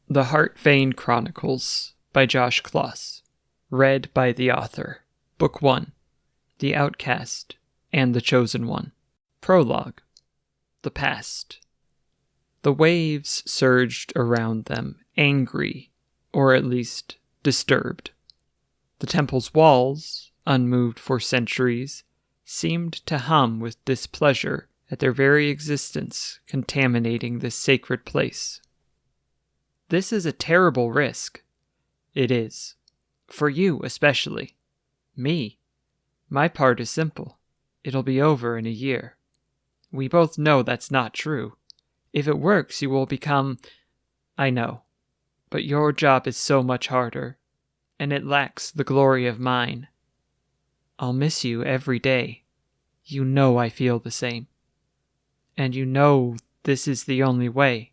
The Hartvane Chronicles by Josh Kloss. Read by the author. Book 1. The Outcast and the Chosen One. Prologue. The Past. The waves surged around them, angry, or at least disturbed. The temple's walls, unmoved for centuries, seemed to hum with displeasure at their very existence contaminating this sacred place. This is a terrible risk. It is. For you, especially. Me. My part is simple. It'll be over in a year. We both know that's not true. If it works, you will become... I know. But your job is so much harder, and it lacks the glory of mine. I'll miss you every day. You know I feel the same. And you know this is the only way.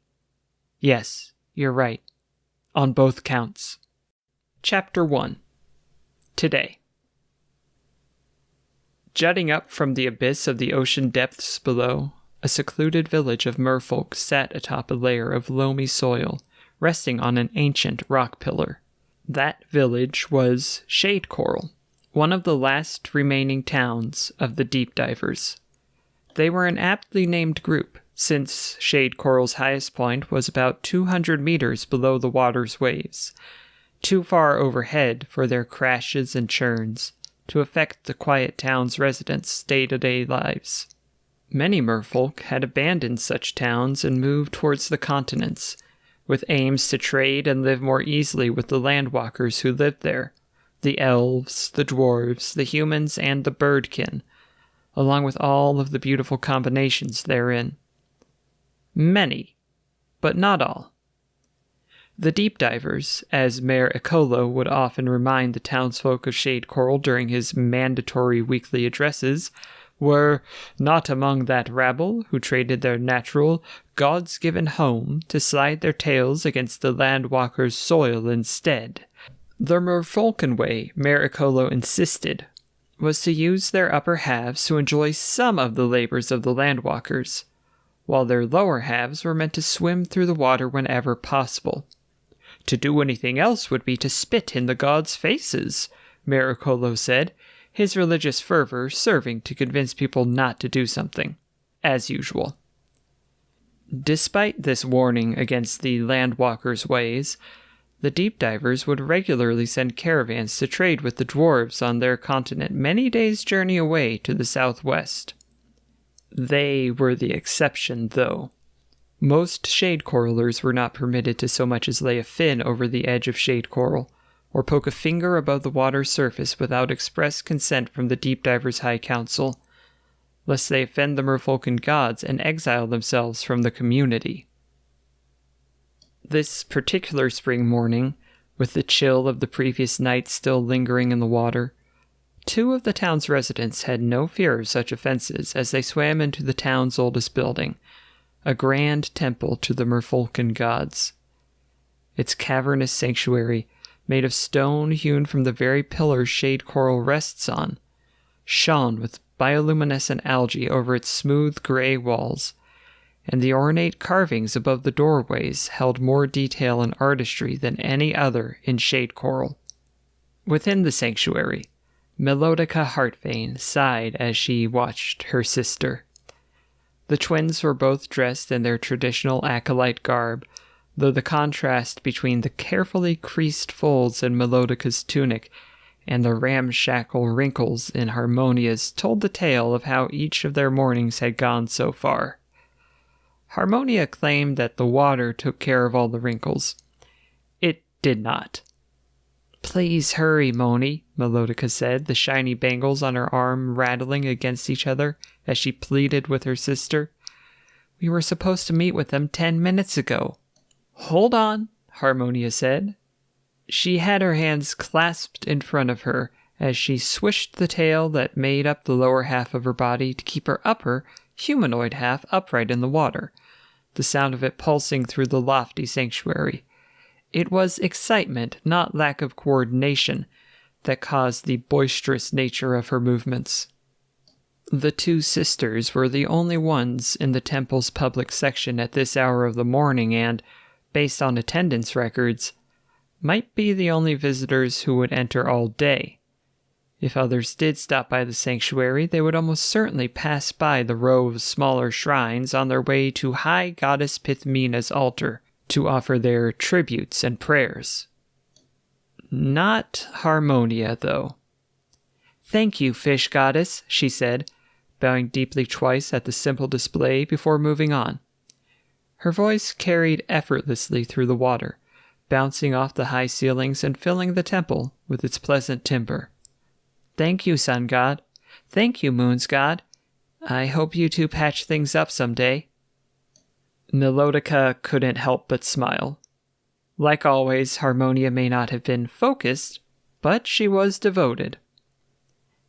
Yes. You're right. On both counts. Chapter 1. Today. Jutting up from the abyss of the ocean depths below, a secluded village of merfolk sat atop a layer of loamy soil, resting on an ancient rock pillar. That village was Shadecoral, one of the last remaining towns of the deep divers. They were an aptly named group, since Shadecoral's highest point was about 200 meters below the water's waves, too far overhead for their crashes and churns to affect the quiet town's residents' day-to-day lives. Many merfolk had abandoned such towns and moved towards the continents, with aims to trade and live more easily with the landwalkers who lived there, the elves, the dwarves, the humans, and the birdkin, along with all of the beautiful combinations therein. Many, but not all. The deep divers, as Mayor Ecolo would often remind the townsfolk of Shadecoral during his mandatory weekly addresses, were not among that rabble who traded their natural, gods-given home to slide their tails against the landwalkers' soil instead. The merfolken way, Mayor Ecolo insisted, was to use their upper halves to enjoy some of the labors of the landwalkers, while their lower halves were meant to swim through the water whenever possible. To do anything else would be to spit in the gods' faces, Mayor Ecolo said, his religious fervor serving to convince people not to do something, as usual. Despite this warning against the landwalkers' ways, the deep divers would regularly send caravans to trade with the dwarves on their continent many days' journey away to the southwest. They were the exception, though. Most Shadecoralers were not permitted to so much as lay a fin over the edge of Shadecoral, or poke a finger above the water's surface without express consent from the Deep Divers' High Council, lest they offend the merfolken gods and exile themselves from the community. This particular spring morning, with the chill of the previous night still lingering in the water, 2 of the town's residents had no fear of such offenses as they swam into the town's oldest building, a grand temple to the merfolken gods. Its cavernous sanctuary, made of stone hewn from the very pillars Shadecoral rests on, shone with bioluminescent algae over its smooth gray walls, and the ornate carvings above the doorways held more detail and artistry than any other in Shadecoral. Within the sanctuary, Melodika Hartvane sighed as she watched her sister. The twins were both dressed in their traditional acolyte garb, though the contrast between the carefully creased folds in Melodika's tunic and the ramshackle wrinkles in Harmonia's told the tale of how each of their mornings had gone so far. Harmonia claimed that the water took care of all the wrinkles. It did not. "Please hurry, Moni," Melodika said, the shiny bangles on her arm rattling against each other as she pleaded with her sister. "We were supposed to meet with them 10 minutes ago." "Hold on," Harmonia said. She had her hands clasped in front of her as she swished the tail that made up the lower half of her body to keep her upper, humanoid half upright in the water, the sound of it pulsing through the lofty sanctuary. It was excitement, not lack of coordination, that caused the boisterous nature of her movements. The 2 sisters were the only ones in the temple's public section at this hour of the morning and, based on attendance records, might be the only visitors who would enter all day. If others did stop by the sanctuary, they would almost certainly pass by the row of smaller shrines on their way to High Goddess Pithmina's altar to offer their tributes and prayers. Not Harmonia, though. "Thank you, fish goddess," she said, bowing deeply twice at the simple display before moving on. Her voice carried effortlessly through the water, bouncing off the high ceilings and filling the temple with its pleasant timbre. "Thank you, Sun God. Thank you, Moon's God. I hope you two patch things up someday." Melodika couldn't help but smile. Like always, Harmonia may not have been focused, but she was devoted.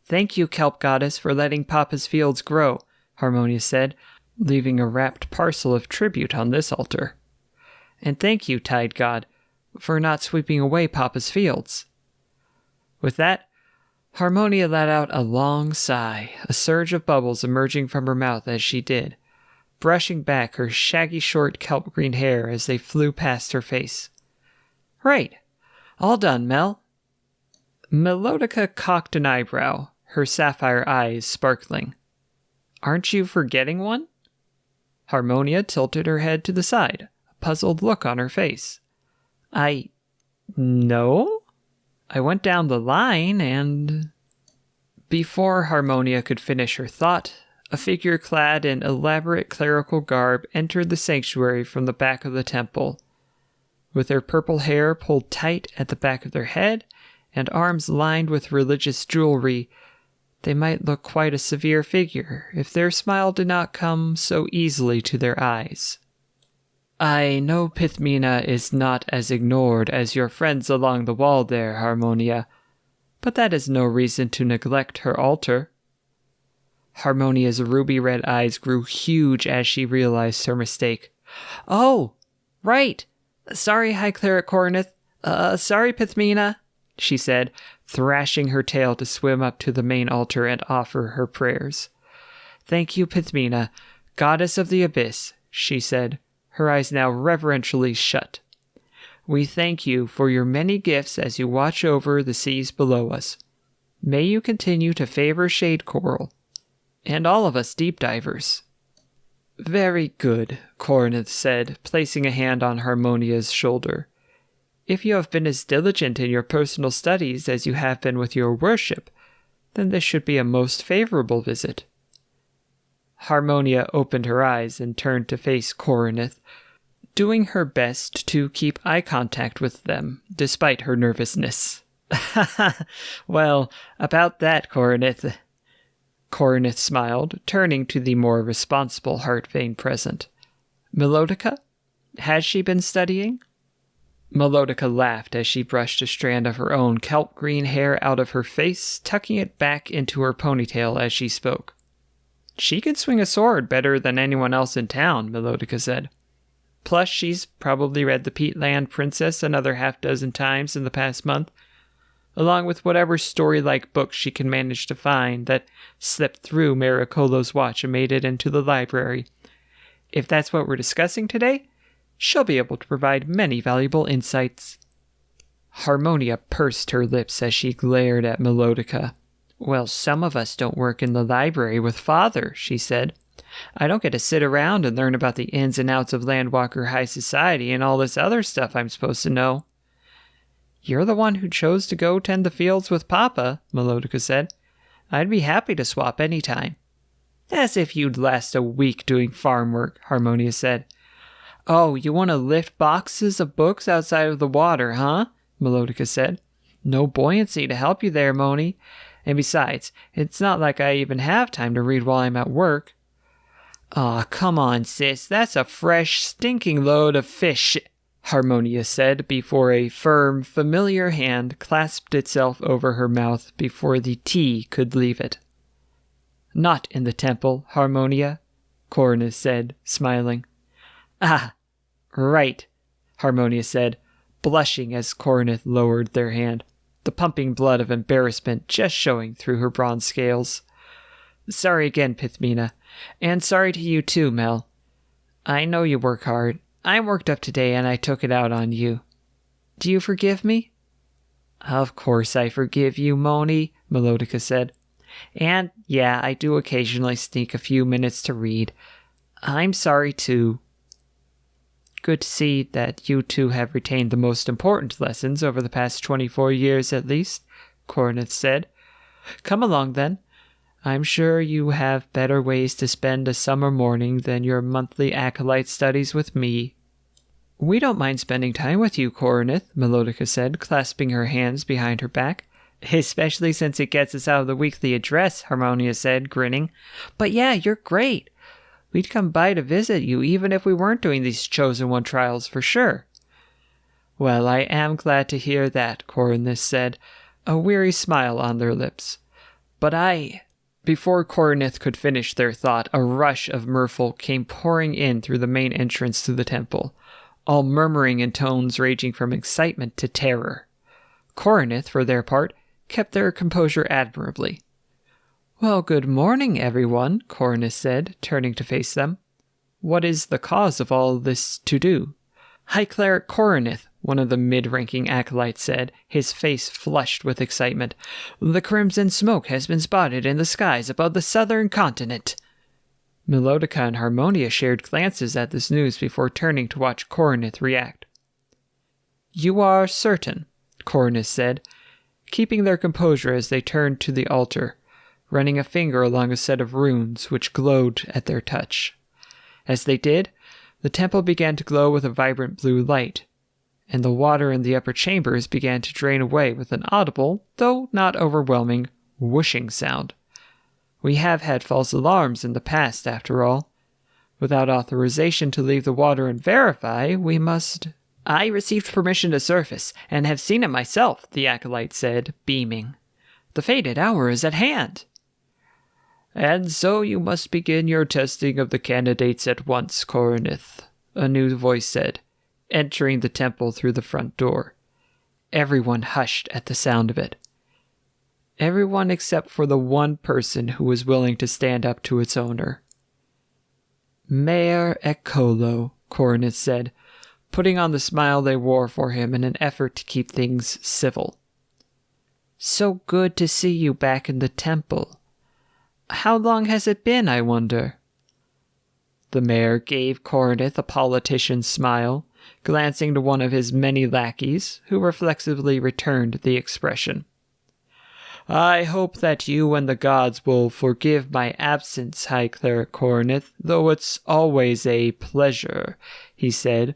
"Thank you, kelp goddess, for letting Papa's fields grow," Harmonia said, leaving a wrapped parcel of tribute on this altar. "And thank you, tide god, for not sweeping away Papa's fields." With that, Harmonia let out a long sigh, a surge of bubbles emerging from her mouth as she did, brushing back her shaggy short kelp green hair as they flew past her face. "Right. All done, Mel." Melodika cocked an eyebrow, her sapphire eyes sparkling. "Aren't you forgetting one?" Harmonia tilted her head to the side, a puzzled look on her face. No? I went down the line and..." Before Harmonia could finish her thought, a figure clad in elaborate clerical garb entered the sanctuary from the back of the temple. With their purple hair pulled tight at the back of their head and arms lined with religious jewelry, they might look quite a severe figure if their smile did not come so easily to their eyes. "I know Pithmina is not as ignored as your friends along the wall there, Harmonia, but that is no reason to neglect her altar." Harmonia's ruby-red eyes grew huge as she realized her mistake. "Oh, right. Sorry, High Cleric Coroneth. Sorry, Pithmina," she said, thrashing her tail to swim up to the main altar and offer her prayers. "Thank you, Pithmina, goddess of the abyss," she said, her eyes now reverentially shut. "We thank you for your many gifts as you watch over the seas below us. May you continue to favor Shadecoral, and all of us deep divers." "Very good," Coroneth said, placing a hand on Harmonia's shoulder. "If you have been as diligent in your personal studies as you have been with your worship, then this should be a most favorable visit." Harmonia opened her eyes and turned to face Coroneth, doing her best to keep eye contact with them, despite her nervousness. "Well, about that, Coroneth," Coroneth smiled, turning to the more responsible Hartvane present. "Melodika? Has she been studying?" Melodika laughed as she brushed a strand of her own kelp green hair out of her face, tucking it back into her ponytail as she spoke. "She can swing a sword better than anyone else in town," Melodika said. "Plus, she's probably read The Peatland Princess another half-dozen times in the past month, along with whatever story-like books she can manage to find that slipped through Maricolo's watch and made it into the library. If that's what we're discussing today, she'll be able to provide many valuable insights." Harmonia pursed her lips as she glared at Melodika. "Well, some of us don't work in the library with Father," she said. "I don't get to sit around and learn about the ins and outs of Landwalker High Society and all this other stuff I'm supposed to know." "You're the one who chose to go tend the fields with Papa," Melodika said. "I'd be happy to swap any time." "As if you'd last a week doing farm work," Harmonia said. "Oh, you want to lift boxes of books outside of the water, huh?" Melodika said. "No buoyancy to help you there, Moni. And besides, it's not like I even have time to read while I'm at work." "Aw, come on, sis. That's a fresh, stinking load of fish," Harmonia said before a firm, familiar hand clasped itself over her mouth before the tea could leave it. "Not in the temple, Harmonia," Coroneth said, smiling. "Ah, right," Harmonia said, blushing as Coroneth lowered their hand, the pumping blood of embarrassment just showing through her bronze scales. "Sorry again, Pithmina, and sorry to you too, Mel. I know you work hard. I'm worked up today and I took it out on you. Do you forgive me? Of course I forgive you, Moni, Melodika said. And yeah, I do occasionally sneak a few minutes to read. I'm sorry too. Good to see that you two have retained the most important lessons over the past 24 years at least, Corinth said. Come along then. I'm sure you have better ways to spend a summer morning than your monthly acolyte studies with me. We don't mind spending time with you, Corinth, Melodika said, clasping her hands behind her back. Especially since it gets us out of the weekly address, Harmonia said, grinning. But yeah, you're great. We'd come by to visit you even if we weren't doing these Chosen One trials for sure. Well, I am glad to hear that, Corinth said, a weary smile on their lips. But Before Corinth could finish their thought, a rush of merfolk came pouring in through the main entrance to the temple, all murmuring in tones ranging from excitement to terror. Corinth, for their part, kept their composure admirably. Well, good morning, everyone, Corinth said, turning to face them. What is the cause of all this to-do? High Cleric Corinth, one of the mid-ranking acolytes said, his face flushed with excitement. The crimson smoke has been spotted in the skies above the southern continent. Melodika and Harmonia shared glances at this news before turning to watch Corinth react. You are certain, Corinth said, keeping their composure as they turned to the altar, running a finger along a set of runes which glowed at their touch. As they did, the temple began to glow with a vibrant blue light, and the water in the upper chambers began to drain away with an audible, though not overwhelming, whooshing sound. We have had false alarms in the past, after all. Without authorization to leave the water and verify, we must... I received permission to surface, and have seen it myself, the acolyte said, beaming. The fated hour is at hand. And so you must begin your testing of the candidates at once, Corinth, a new voice said, entering the temple through the front door. Everyone hushed at the sound of it. Everyone except for the one person who was willing to stand up to its owner. Mayor Ekolo, Corinth said, putting on the smile they wore for him in an effort to keep things civil. So good to see you back in the temple. How long has it been, I wonder? The mayor gave Corinth a politician's smile, glancing to one of his many lackeys, who reflexively returned the expression. I hope that you and the gods will forgive my absence, High Cleric Corinth, though it's always a pleasure, he said,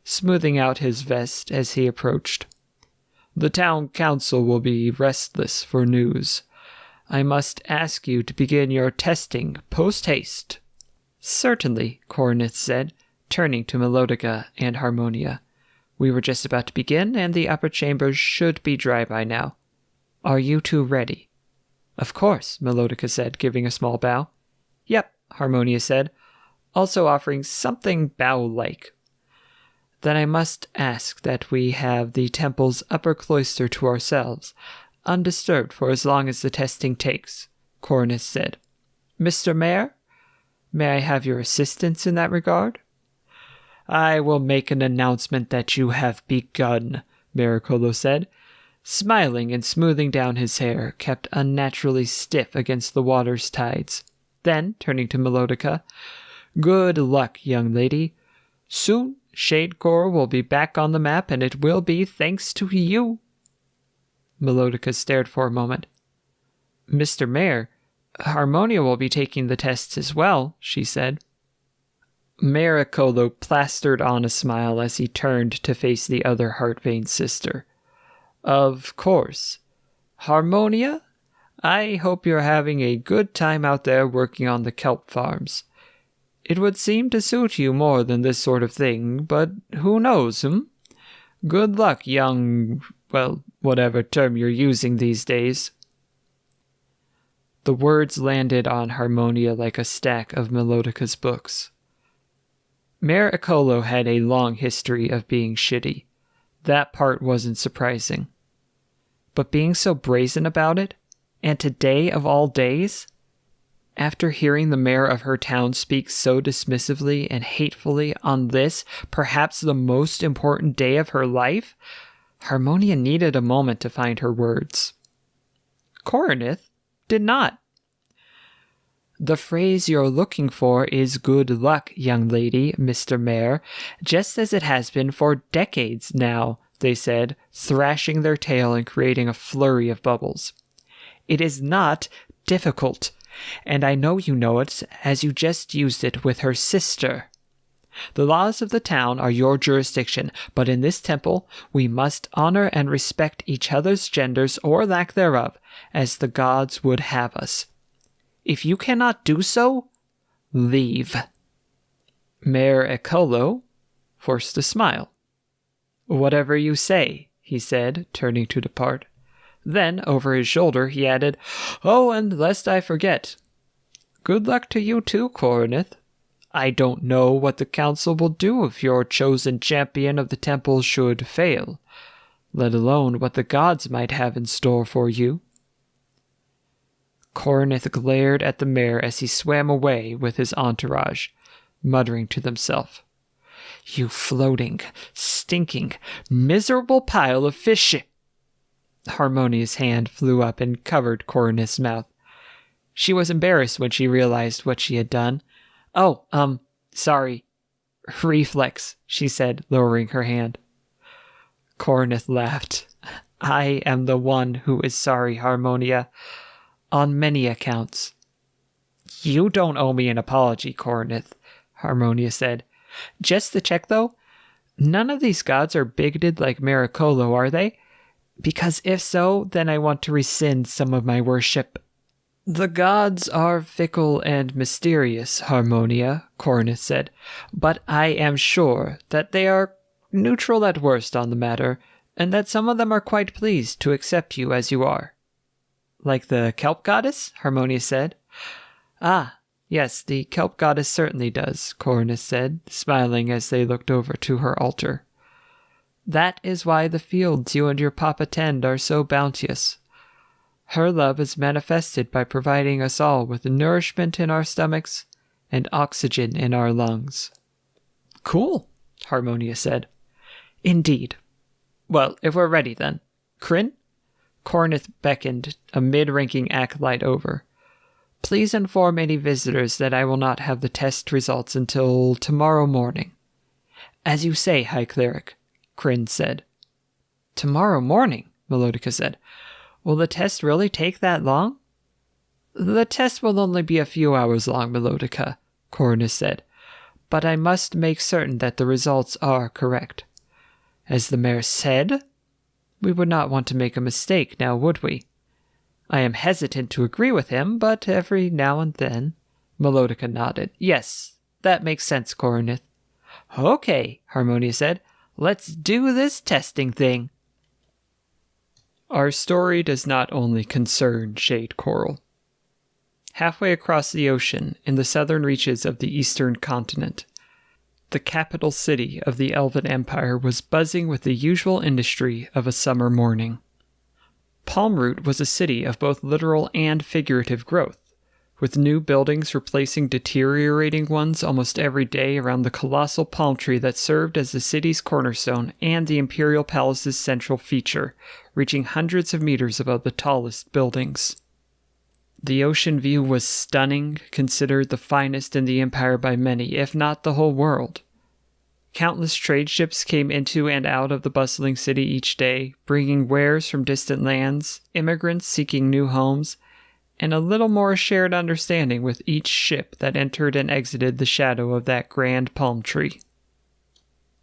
smoothing out his vest as he approached. The town council will be restless for news. I must ask you to begin your testing post-haste. Certainly, Corinth said, turning to Melodika and Harmonia. We were just about to begin, and the upper chambers should be dry by now. Are you two ready? Of course, Melodika said, giving a small bow. Yep, Harmonia said, also offering something bow-like. Then I must ask that we have the temple's upper cloister to ourselves, undisturbed for as long as the testing takes, Corinth said. Mr. Mayor, may I have your assistance in that regard? I will make an announcement that you have begun, Mayor Ekolo said, smiling and smoothing down his hair, kept unnaturally stiff against the water's tides. Then, turning to Melodika, good luck, young lady. Soon, Shadecoral will be back on the map, and it will be thanks to you. Melodika stared for a moment. Mr. Mayor, Harmonia will be taking the tests as well, she said. Mayor Ekolo plastered on a smile as he turned to face the other Hartvane sister. Of course. Harmonia, I hope you're having a good time out there working on the kelp farms. It would seem to suit you more than this sort of thing, but who knows, Good luck, young... well, whatever term you're using these days. The words landed on Harmonia like a stack of Melodika's books. Mayor Ekolo had a long history of being shitty. That part wasn't surprising. But being so brazen about it, and today of all days, After hearing the mayor of her town speak so dismissively and hatefully on this, perhaps the most important day of her life, Harmonia needed a moment to find her words. Corinth did not. The phrase you're looking for is good luck, young lady, Mr. Mayor, just as it has been for decades now, they said, thrashing their tail and creating a flurry of bubbles. It is not difficult, and I know you know it, as you just used it with her sister. The laws of the town are your jurisdiction, but in this temple we must honor and respect each other's genders or lack thereof, as the gods would have us. If you cannot do so, leave. Mayor Ecolo forced a smile. Whatever you say, he said, turning to depart. Then, over his shoulder, he added, Oh, and lest I forget, good luck to you too, Corinth. I don't know what the council will do if your chosen champion of the temple should fail, let alone what the gods might have in store for you. Corinth glared at the mayor as he swam away with his entourage, muttering to himself, You floating, stinking, miserable pile of fish. Harmonia's hand flew up and covered Corinth's mouth. She was embarrassed when she realized what she had done. Oh, sorry. Reflex, she said, lowering her hand. Corinth laughed. I am the one who is sorry, Harmonia. On many accounts. You don't owe me an apology, Corinth, Harmonia said. Just to check, though, none of these gods are bigoted like Maricolo, are they? Because if so, then I want to rescind some of my worship. The gods are fickle and mysterious, Harmonia, Corinth said, but I am sure that they are neutral at worst on the matter, and that some of them are quite pleased to accept you as you are. Like the kelp goddess? Harmonia said. Ah, yes, the kelp goddess certainly does, Corinth said, smiling as they looked over to her altar. That is why the fields you and your papa tend are so bounteous. Her love is manifested by providing us all with nourishment in our stomachs and oxygen in our lungs. Cool, Harmonia said. Indeed. Well, if we're ready then. Kryn? Corinth beckoned a mid-ranking acolyte over. Please inform any visitors that I will not have the test results until tomorrow morning. As you say, High Cleric, Kryn said. Tomorrow morning, Melodika said. Will the test really take that long? The test will only be a few hours long, Melodika, Corinth said. But I must make certain that the results are correct. As the mayor said, we would not want to make a mistake, now would we? I am hesitant to agree with him, but every now and then... Melodika nodded. Yes, that makes sense, Corinth. Okay, Harmonia said. Let's do this testing thing. Our story does not only concern Shadecoral. Halfway across the ocean, in the southern reaches of the eastern continent, the capital city of the Elven Empire was buzzing with the usual industry of a summer morning. Palmroot was a city of both literal and figurative growth, with new buildings replacing deteriorating ones almost every day around the colossal palm tree that served as the city's cornerstone and the Imperial Palace's central feature, reaching hundreds of meters above the tallest buildings. The ocean view was stunning, considered the finest in the Empire by many, if not the whole world. Countless trade ships came into and out of the bustling city each day, bringing wares from distant lands, immigrants seeking new homes, and a little more shared understanding with each ship that entered and exited the shadow of that grand palm tree.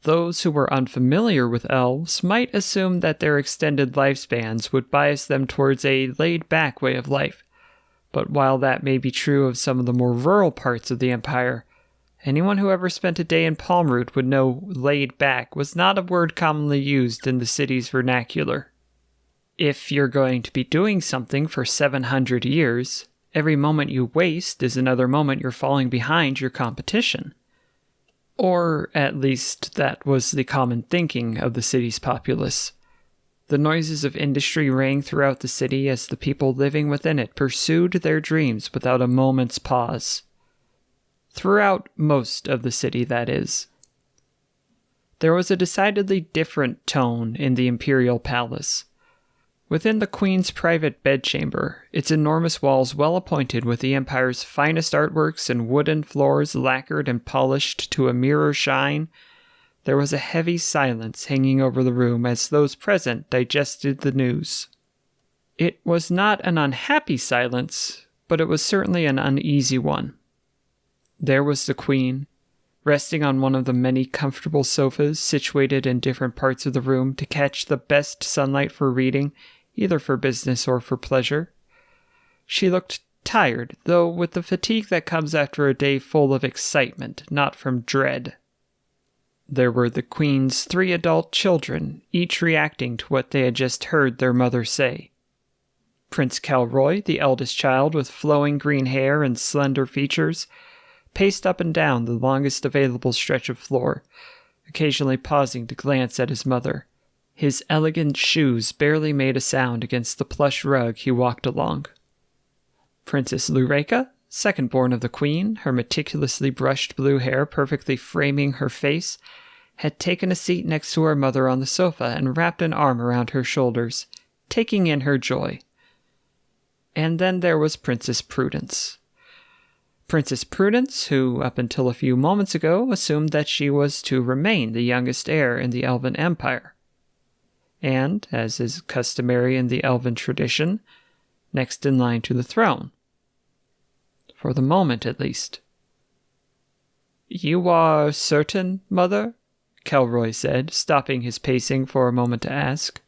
Those who were unfamiliar with elves might assume that their extended lifespans would bias them towards a laid-back way of life, but while that may be true of some of the more rural parts of the Empire, anyone who ever spent a day in Palmroot would know laid back was not a word commonly used in the city's vernacular. If you're going to be doing something for 700 years, every moment you waste is another moment you're falling behind your competition. Or at least that was the common thinking of the city's populace. The noises of industry rang throughout the city as the people living within it pursued their dreams without a moment's pause. Throughout most of the city, that is. There was a decidedly different tone in the imperial palace. Within the queen's private bedchamber, its enormous walls well appointed with the empire's finest artworks and wooden floors lacquered and polished to a mirror shine, there was a heavy silence hanging over the room as those present digested the news. It was not an unhappy silence, but it was certainly an uneasy one. There was the queen, resting on one of the many comfortable sofas situated in different parts of the room to catch the best sunlight for reading, either for business or for pleasure. She looked tired, though with the fatigue that comes after a day full of excitement, not from dread. There were the queen's 3 adult children, each reacting to what they had just heard their mother say. Prince Kelroy, the eldest child with flowing green hair and slender features, paced up and down the longest available stretch of floor, occasionally pausing to glance at his mother. His elegant shoes barely made a sound against the plush rug he walked along. Princess Lureka, second-born of the queen, her meticulously brushed blue hair perfectly framing her face, had taken a seat next to her mother on the sofa and wrapped an arm around her shoulders, taking in her joy. And then there was Princess Prudence. Princess Prudence, who, up until a few moments ago, assumed that she was to remain the youngest heir in the Elven Empire. And, as is customary in the Elven tradition, next in line to the throne. For the moment, at least. "You are certain, Mother?" Kelroy said, stopping his pacing for a moment to ask.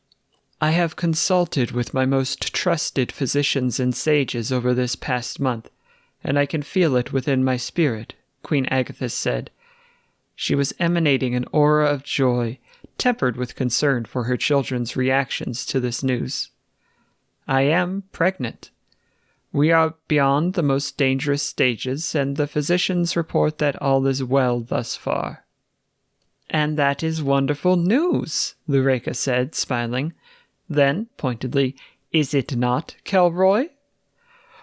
"I have consulted with my most trusted physicians and sages over this past month, and I can feel it within my spirit," Queen Agathis said. She was emanating an aura of joy, tempered with concern for her children's reactions to this news. "I am pregnant. We are beyond the most dangerous stages, and the physicians report that all is well thus far." "And that is wonderful news," Lureka said, smiling. Then, pointedly, "Is it not, Kelroy?"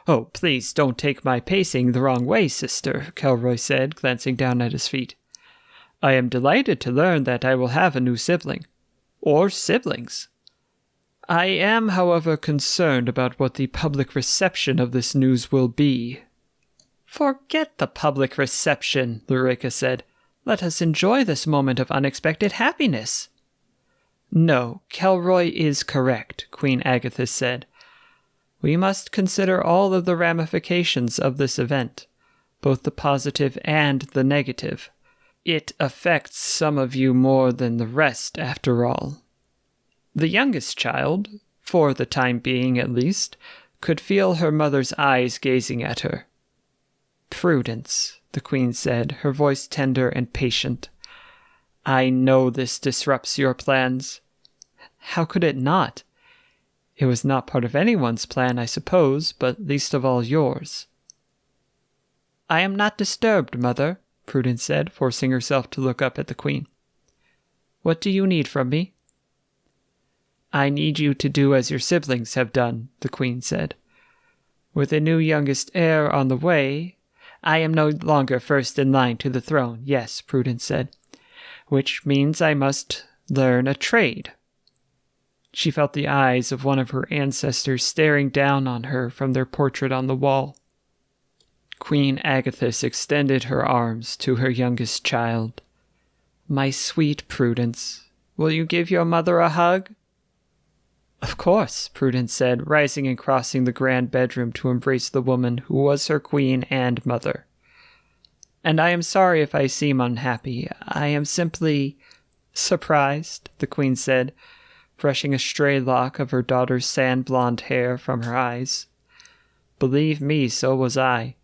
"Oh, please don't take my pacing the wrong way, sister," Kelroy said, glancing down at his feet. "I am delighted to learn that I will have a new sibling. Or siblings. I am, however, concerned about what the public reception of this news will be." "Forget the public reception," Lureka said. "Let us enjoy this moment of unexpected happiness." "No, Kelroy is correct," Queen Agathis said. "We must consider all of the ramifications of this event, both the positive and the negative. It affects some of you more than the rest, after all." The youngest child, for the time being at least, could feel her mother's eyes gazing at her. "Prudence," the queen said, her voice tender and patient. "I know this disrupts your plans." "How could it not? It was not part of anyone's plan, I suppose, but least of all yours." "I am not disturbed, Mother," Prudence said, forcing herself to look up at the queen. "What do you need from me?" "I need you to do as your siblings have done," the queen said. "With a new youngest heir on the way—" "I am no longer first in line to the throne, yes," Prudence said. "Which means I must learn a trade." She felt the eyes of one of her ancestors staring down on her from their portrait on the wall. Queen Agathis extended her arms to her youngest child. "My sweet Prudence, will you give your mother a hug?" "Of course," Prudence said, rising and crossing the grand bedroom to embrace the woman who was her queen and mother. "And I am sorry if I seem unhappy. I am simply surprised," the queen said, brushing a stray lock of her daughter's sand-blonde hair from her eyes. "Believe me, so was I,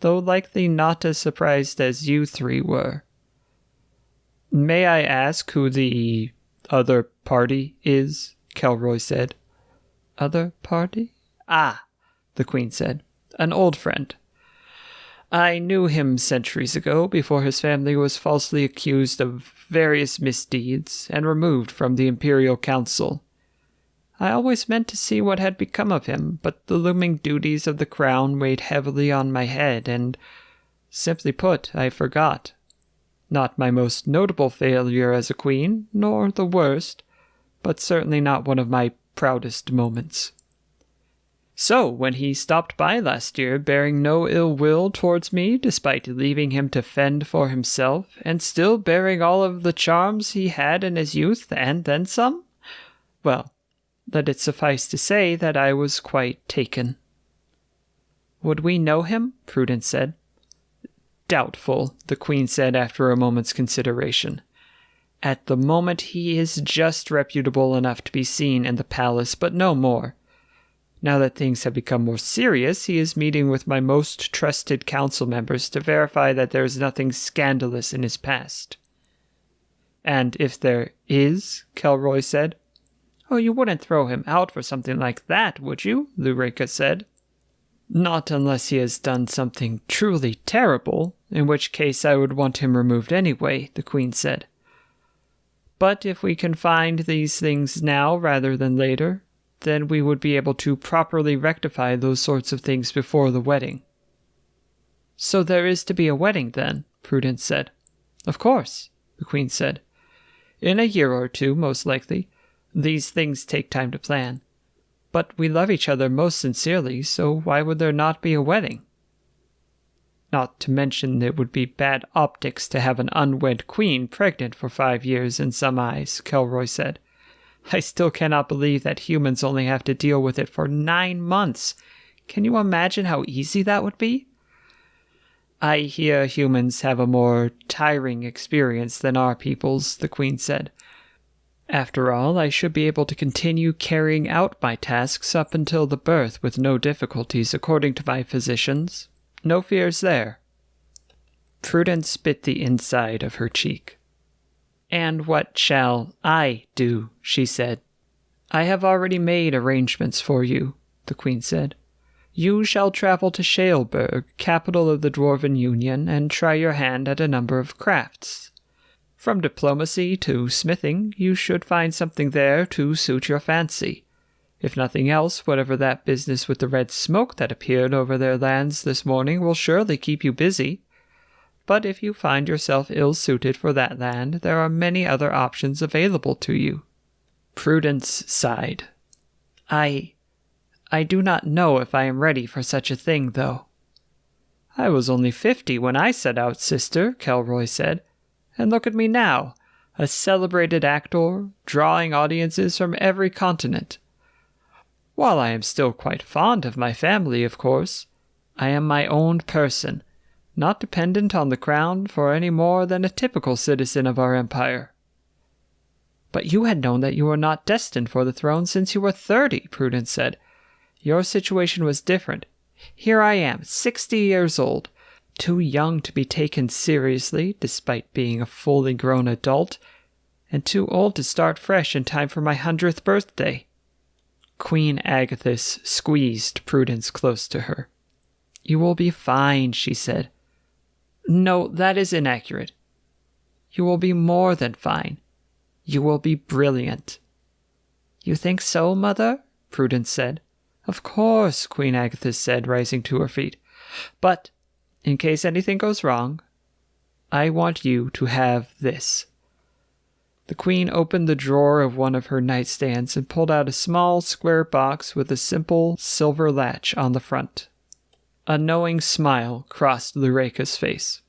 though likely not as surprised as you 3 were." "May I ask who the other party is?" Kelroy said. "Other party?" "Ah," the queen said. "An old friend. I knew him centuries ago, before his family was falsely accused of various misdeeds and removed from the Imperial Council. I always meant to see what had become of him, but the looming duties of the crown weighed heavily on my head, and, simply put, I forgot. Not my most notable failure as a queen, nor the worst, but certainly not one of my proudest moments. So, when he stopped by last year, bearing no ill will towards me, despite leaving him to fend for himself, and still bearing all of the charms he had in his youth, and then some, well, let it suffice to say that I was quite taken. Would we know him? Prudence said. Doubtful, the queen said after a moment's consideration. At the moment he is just reputable enough to be seen in the palace, but no more. Now that things have become more serious, he is meeting with my most trusted council members to verify that there is nothing scandalous in his past. And if there is, Kelroy said. Oh, you wouldn't throw him out for something like that, would you? Lureka said. Not unless he has done something truly terrible, in which case I would want him removed anyway, the queen said. But if we can find these things now rather than later, then we would be able to properly rectify those sorts of things before the wedding. So there is to be a wedding then, Prudence said. Of course, the queen said. In a year or two, most likely. These things take time to plan. But we love each other most sincerely, so why would there not be a wedding? Not to mention it would be bad optics to have an unwed queen pregnant for 5 years in some eyes, Kelroy said. I still cannot believe that humans only have to deal with it for 9 months. Can you imagine how easy that would be? I hear humans have a more tiring experience than our peoples, the queen said. After all, I should be able to continue carrying out my tasks up until the birth with no difficulties, according to my physicians. No fears there. Prudence bit the inside of her cheek. And what shall I do? She said. I have already made arrangements for you, the queen said. You shall travel to Shadecoral, capital of the Dwarven Union, and try your hand at a number of crafts. From diplomacy to smithing, you should find something there to suit your fancy. If nothing else, whatever that business with the red smoke that appeared over their lands this morning will surely keep you busy. But if you find yourself ill-suited for that land, there are many other options available to you. Prudence sighed. I do not know if I am ready for such a thing, though. I was only 50 when I set out, sister, Kelroy said. And look at me now, a celebrated actor, drawing audiences from every continent. While I am still quite fond of my family, of course, I am my own person, not dependent on the crown for any more than a typical citizen of our empire. But you had known that you were not destined for the throne since you were 30, Prudence said. Your situation was different. Here I am, 60 years old, too young to be taken seriously, despite being a fully grown adult, and too old to start fresh in time for my 100th birthday. Queen Agathis squeezed Prudence close to her. You will be fine, she said. No, that is inaccurate. You will be more than fine. You will be brilliant. You think so, Mother? Prudence said. Of course, Queen Agathis said, rising to her feet. But in case anything goes wrong, I want you to have this. The queen opened the drawer of one of her nightstands and pulled out a small square box with a simple silver latch on the front. A knowing smile crossed Lureka's face.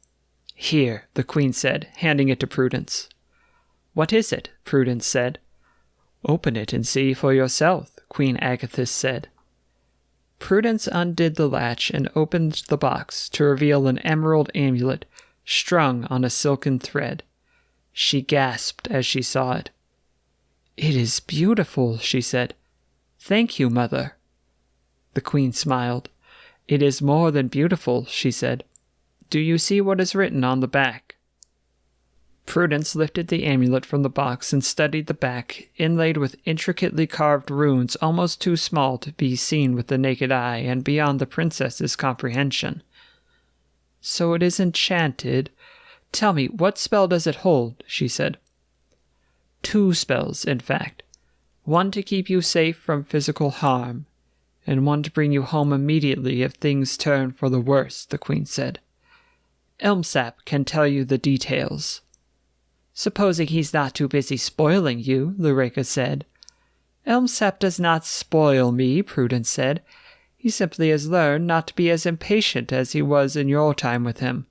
Here, the queen said, handing it to Prudence. What is it? Prudence said. Open it and see for yourself, Queen Agathis said. Prudence undid the latch and opened the box to reveal an emerald amulet strung on a silken thread. She gasped as she saw it. It is beautiful, she said. Thank you, Mother. The queen smiled. It is more than beautiful, she said. Do you see what is written on the back? Prudence lifted the amulet from the box and studied the back, inlaid with intricately carved runes almost too small to be seen with the naked eye and beyond the princess's comprehension. So it is enchanted. Tell me, what spell does it hold? She said. 2 spells, in fact. One to keep you safe from physical harm, and one to bring you home immediately if things turn for the worse, the Queen said. Elmsap can tell you the details. Supposing he's not too busy spoiling you, Lureka said. Elmsap does not spoil me, Prudence said. He simply has learned not to be as impatient as he was in your time with him.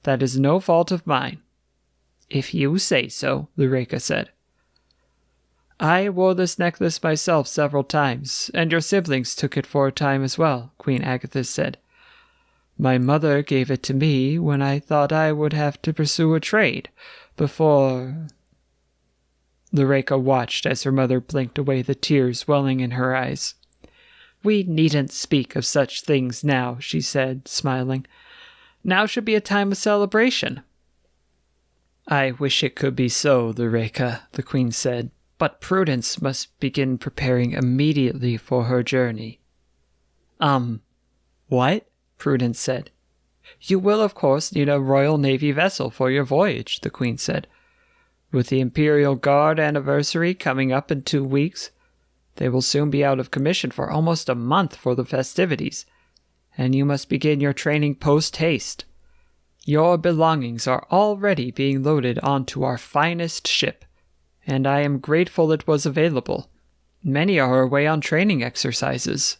That is no fault of mine. If you say so, Lureka said. I wore this necklace myself several times, and your siblings took it for a time as well, Queen Agatha said. My mother gave it to me when I thought I would have to pursue a trade before... Lureka watched as her mother blinked away the tears welling in her eyes. We needn't speak of such things now, she said, smiling. Now should be a time of celebration. I wish it could be so, Lureka, the Queen said, but Prudence must begin preparing immediately for her journey. What? Prudence said. You will, of course, need a Royal Navy vessel for your voyage, the Queen said. With the Imperial Guard anniversary coming up in 2 weeks, they will soon be out of commission for almost a month for the festivities, and you must begin your training post-haste. Your belongings are already being loaded onto our finest ship, and I am grateful it was available. Many are away on training exercises.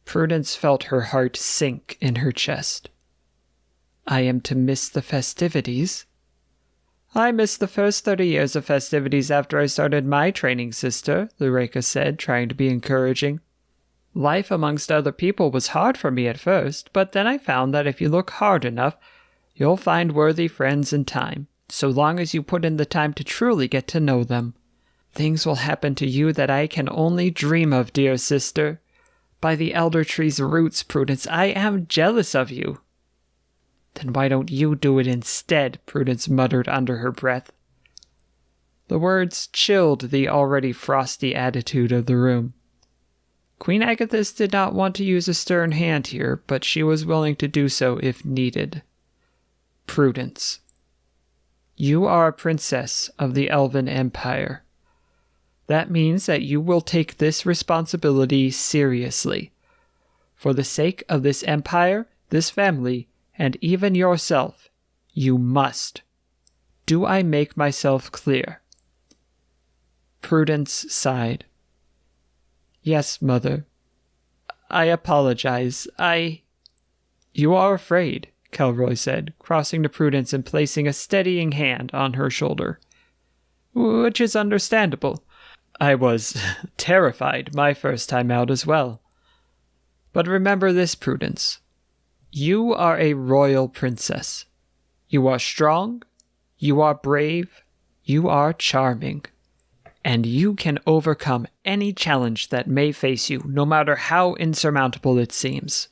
Prudence felt her heart sink in her chest. I am to miss the festivities? I missed the first 30 years of festivities after I started my training, sister, Lureka said, trying to be encouraging. Life amongst other people was hard for me at first, but then I found that if you look hard enough, you'll find worthy friends in time, so long as you put in the time to truly get to know them. Things will happen to you that I can only dream of, dear sister. By the elder tree's roots, Prudence, I am jealous of you. Then why don't you do it instead? Prudence muttered under her breath. The words chilled the already frosty attitude of the room. Queen Agathis did not want to use a stern hand here, but she was willing to do so if needed. Prudence. You are a princess of the Elven Empire. That means that you will take this responsibility seriously. For the sake of this empire, this family, and even yourself, you must. Do I make myself clear? Prudence sighed. Yes, Mother. I apologize. You are afraid, Kelroy said, crossing to Prudence and placing a steadying hand on her shoulder. Which is understandable. I was terrified my first time out as well. But remember this, Prudence. You are a royal princess. You are strong, you are brave, you are charming, and you can overcome any challenge that may face you, no matter how insurmountable it seems.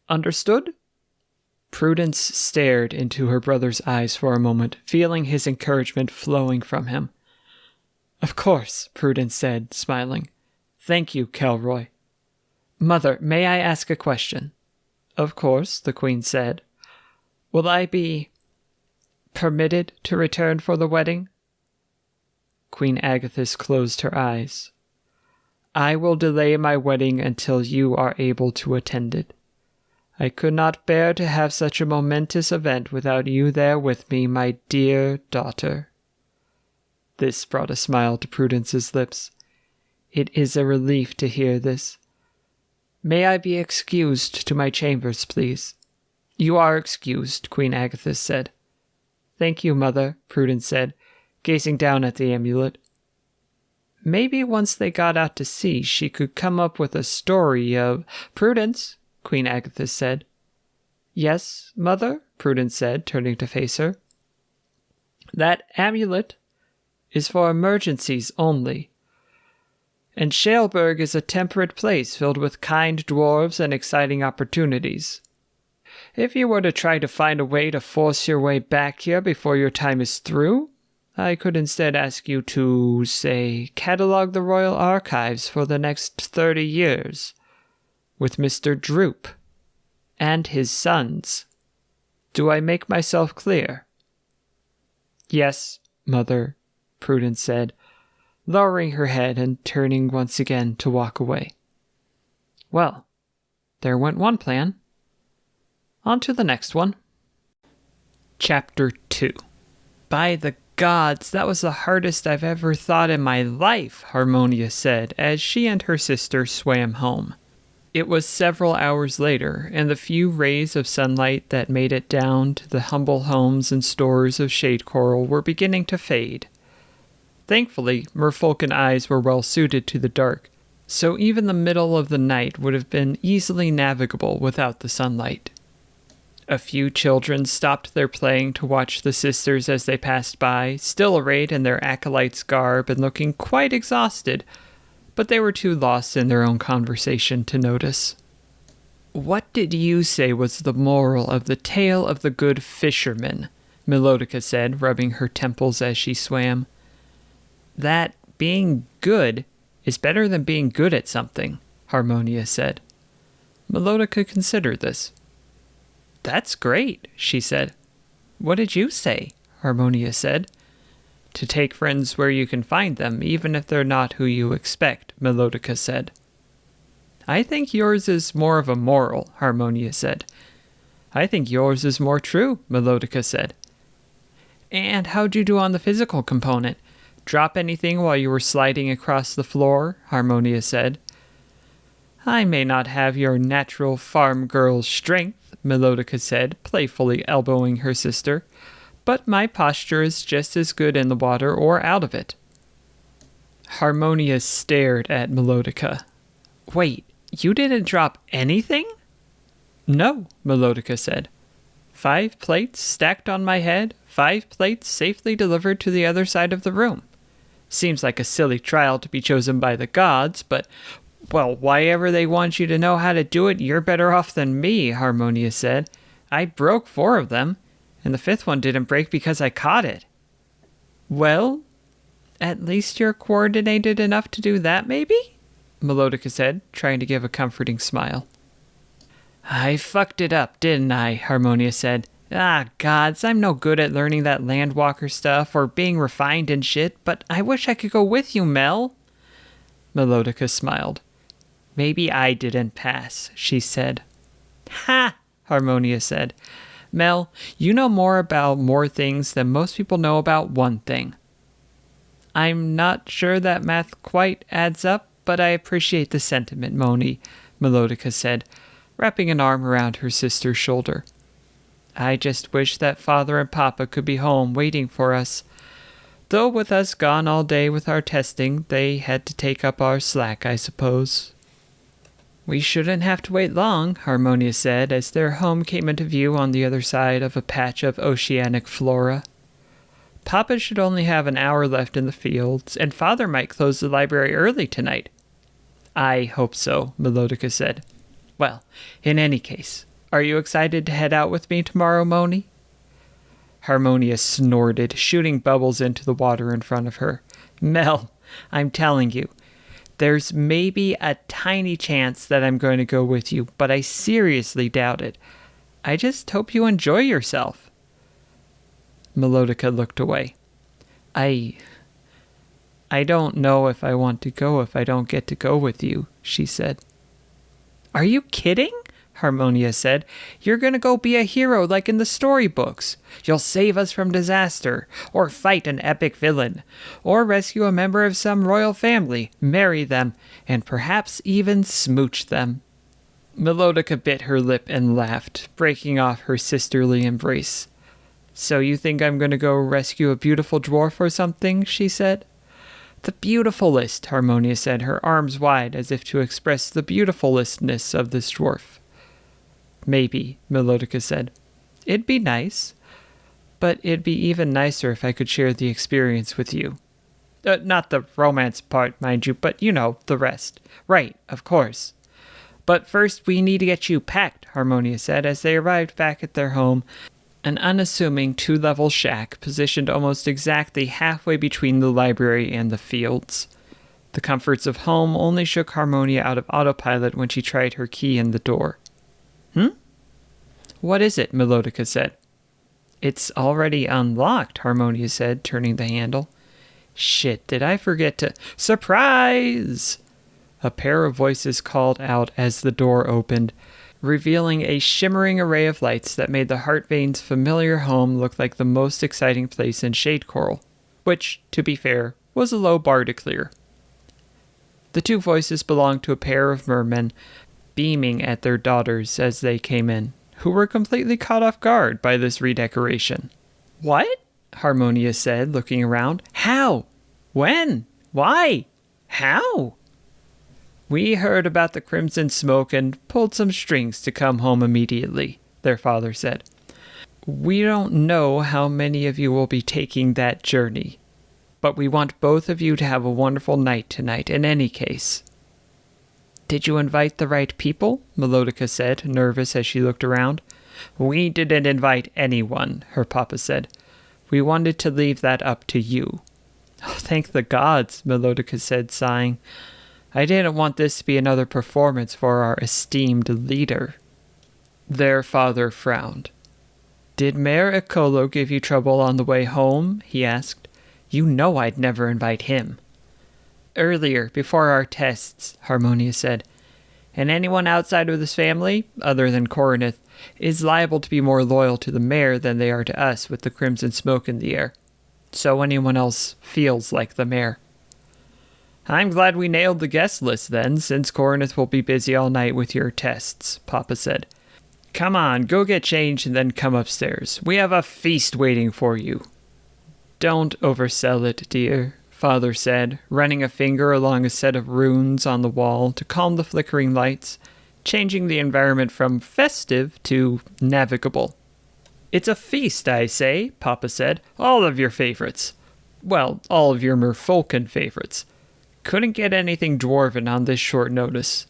Understood? Prudence stared into her brother's eyes for a moment, feeling his encouragement flowing from him. Of course, Prudence said, smiling. Thank you, Kelroy. Mother, may I ask a question? Of course, the Queen said. Will I be permitted to return for the wedding? Queen Agathis closed her eyes. I will delay my wedding until you are able to attend it. I could not bear to have such a momentous event without you there with me, my dear daughter. This brought a smile to Prudence's lips. It is a relief to hear this. May I be excused to my chambers, please? You are excused, Queen Agathis said. Thank you, Mother, Prudence said, gazing down at the amulet. Maybe once they got out to sea, she could come up with a story of... Prudence, Queen Agathis said. Yes, Mother, Prudence said, turning to face her. That amulet is for emergencies only. And Shaleburg is a temperate place filled with kind dwarves and exciting opportunities. If you were to try to find a way to force your way back here before your time is through, I could instead ask you to, say, catalog the royal archives for the next 30 years, with Mr. Droop and his sons. Do I make myself clear? Yes, Mother, Prudence said, lowering her head and turning once again to walk away. Well, there went one plan. On to the next one. Chapter 2. By the gods, that was the hardest I've ever thought in my life, Harmonia said as she and her sister swam home. It was several hours later, and the few rays of sunlight that made it down to the humble homes and stores of Shadecoral were beginning to fade. Thankfully, merfolken eyes were well suited to the dark, so even the middle of the night would have been easily navigable without the sunlight. A few children stopped their playing to watch the sisters as they passed by, still arrayed in their acolyte's garb and looking quite exhausted, but they were too lost in their own conversation to notice. "What did you say was the moral of the tale of the good fisherman?" Melodika said, rubbing her temples as she swam. "That being good is better than being good at something," Harmonia said. Melodika considered this. "That's great," she said. "What did you say?" Harmonia said. "To take friends where you can find them, even if they're not who you expect," Melodika said. "I think yours is more of a moral," Harmonia said. "I think yours is more true," Melodika said. "And how'd you do on the physical component? Drop anything while you were sliding across the floor?" Harmonia said. "I may not have your natural farm girl's strength," Melodika said, playfully elbowing her sister, "but my posture is just as good in the water or out of it." Harmonia stared at Melodika. "Wait, you didn't drop anything?" "No," Melodika said. 5 plates stacked on my head, 5 plates safely delivered to the other side of the room. Seems like a silly trial to be chosen by the gods, but, well, why ever they want you to know how to do it, you're better off than me," Harmonia said. "I broke 4 of them, and the 5th one didn't break because I caught it." "Well, at least you're coordinated enough to do that, maybe?" Melodika said, trying to give a comforting smile. "I fucked it up, didn't I?" Harmonia said. "Ah, gods, I'm no good at learning that landwalker stuff or being refined and shit, but I wish I could go with you, Mel." Melodika smiled. "Maybe I didn't pass," she said. "Ha!" Harmonia said. "Mel, you know more about more things than most people know about one thing." "I'm not sure that math quite adds up, but I appreciate the sentiment, Moni," Melodika said, wrapping an arm around her sister's shoulder. "I just wish that Father and Papa could be home waiting for us. Though with us gone all day with our testing, they had to take up our slack, I suppose." "We shouldn't have to wait long," Harmonia said, as their home came into view on the other side of a patch of oceanic flora. "Papa should only have an hour left in the fields, and Father might close the library early tonight." "I hope so," Melodika said. "Well, in any case, are you excited to head out with me tomorrow, Moni?" Harmonia snorted, shooting bubbles into the water in front of her. "Mel, I'm telling you, there's maybe a tiny chance that I'm going to go with you, but I seriously doubt it. I just hope you enjoy yourself." Melodika looked away. I don't know if I want to go if I don't get to go with you," she said. "Are you kidding?" Harmonia said. "You're going to go be a hero like in the storybooks. You'll save us from disaster, or fight an epic villain, or rescue a member of some royal family, marry them, and perhaps even smooch them." Melodika bit her lip and laughed, breaking off her sisterly embrace. "So you think I'm going to go rescue a beautiful dwarf or something?" she said. "The beautifulest," Harmonia said, her arms wide as if to express the beautifulestness of this dwarf. "Maybe," Melodika said. "It'd be nice. But it'd be even nicer if I could share the experience with you. Not the romance part, mind you, but you know, the rest." "Right, of course. But first we need to get you packed," Harmonia said as they arrived back at their home, an unassuming 2-level shack positioned almost exactly halfway between the library and the fields. The comforts of home only shook Harmonia out of autopilot when she tried her key in the door. "What is it?" Melodika said. "It's already unlocked," Harmonia said, turning the handle. Shit, did I forget to... Surprise! A pair of voices called out as the door opened, revealing a shimmering array of lights that made the Hartvane's familiar home look like the most exciting place in Shadecoral, which, to be fair, was a low bar to clear. The two voices belonged to a pair of mermen, beaming at their daughters as they came in, who were completely caught off guard by this redecoration. "What?" Harmonia said, looking around. "How? When? Why? How?" "We heard about the crimson smoke and pulled some strings to come home immediately," their father said. "We don't know how many of you will be taking that journey, but we want both of you to have a wonderful night tonight in any case." "Did you invite the right people?" Melodika said, nervous as she looked around. "We didn't invite anyone," her papa said. "We wanted to leave that up to you." "Oh, thank the gods," Melodika said, sighing. "I didn't want this to be another performance for our esteemed leader." Their father frowned. "Did Mayor Ecolo give you trouble on the way home?" he asked. "You know I'd never invite him." "Earlier, before our tests," Harmonia said. "And anyone outside of this family, other than Corinth, is liable to be more loyal to the mayor than they are to us with the crimson smoke in the air. So anyone else feels like the mayor." "I'm glad we nailed the guest list then, since Corinth will be busy all night with your tests," Papa said. "Come on, go get changed and then come upstairs. We have a feast waiting for you." "Don't oversell it, dear," Father said, running a finger along a set of runes on the wall to calm the flickering lights, changing the environment from festive to navigable. "It's a feast, I say," Papa said. "All of your favorites. Well, all of your merfolken favorites. Couldn't get anything dwarven on this short notice.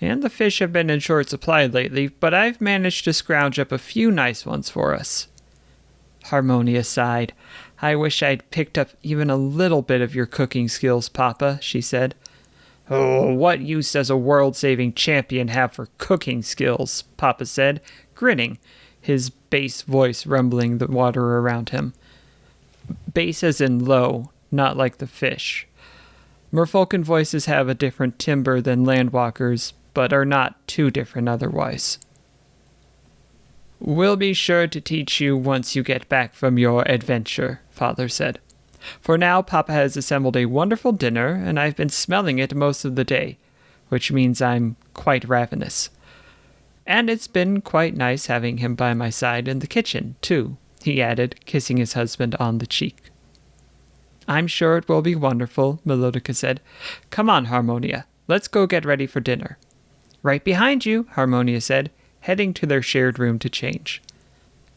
And the fish have been in short supply lately, but I've managed to scrounge up a few nice ones for us." Harmonia sighed. "I wish I'd picked up even a little bit of your cooking skills, Papa," she said. "Oh, what use does a world-saving champion have for cooking skills?" Papa said, grinning, his bass voice rumbling the water around him. Bass as in low, not like the fish. Merfolken voices have a different timbre than landwalkers, but are not too different otherwise. "We'll be sure to teach you once you get back from your adventure," Father said. "For now, Papa has assembled a wonderful dinner, and I've been smelling it most of the day, which means I'm quite ravenous. And it's been quite nice having him by my side in the kitchen, too," he added, kissing his husband on the cheek. "I'm sure it will be wonderful," Melodika said. "Come on, Harmonia. Let's go get ready for dinner." "Right behind you," Harmonia said, heading to their shared room to change.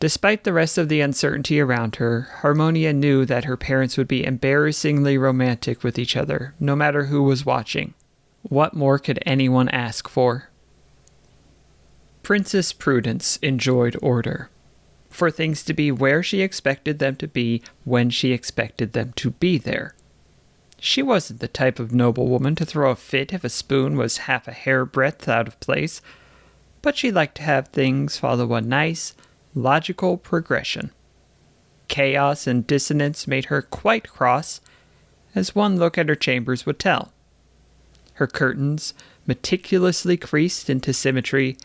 Despite the rest of the uncertainty around her, Harmonia knew that her parents would be embarrassingly romantic with each other, no matter who was watching. What more could anyone ask for? Princess Prudence enjoyed order. For things to be where she expected them to be when she expected them to be there. She wasn't the type of noblewoman to throw a fit if a spoon was half a hairbreadth out of place, but she liked to have things follow a nice, logical progression. Chaos and dissonance made her quite cross, as one look at her chambers would tell. Her curtains, meticulously creased into symmetry,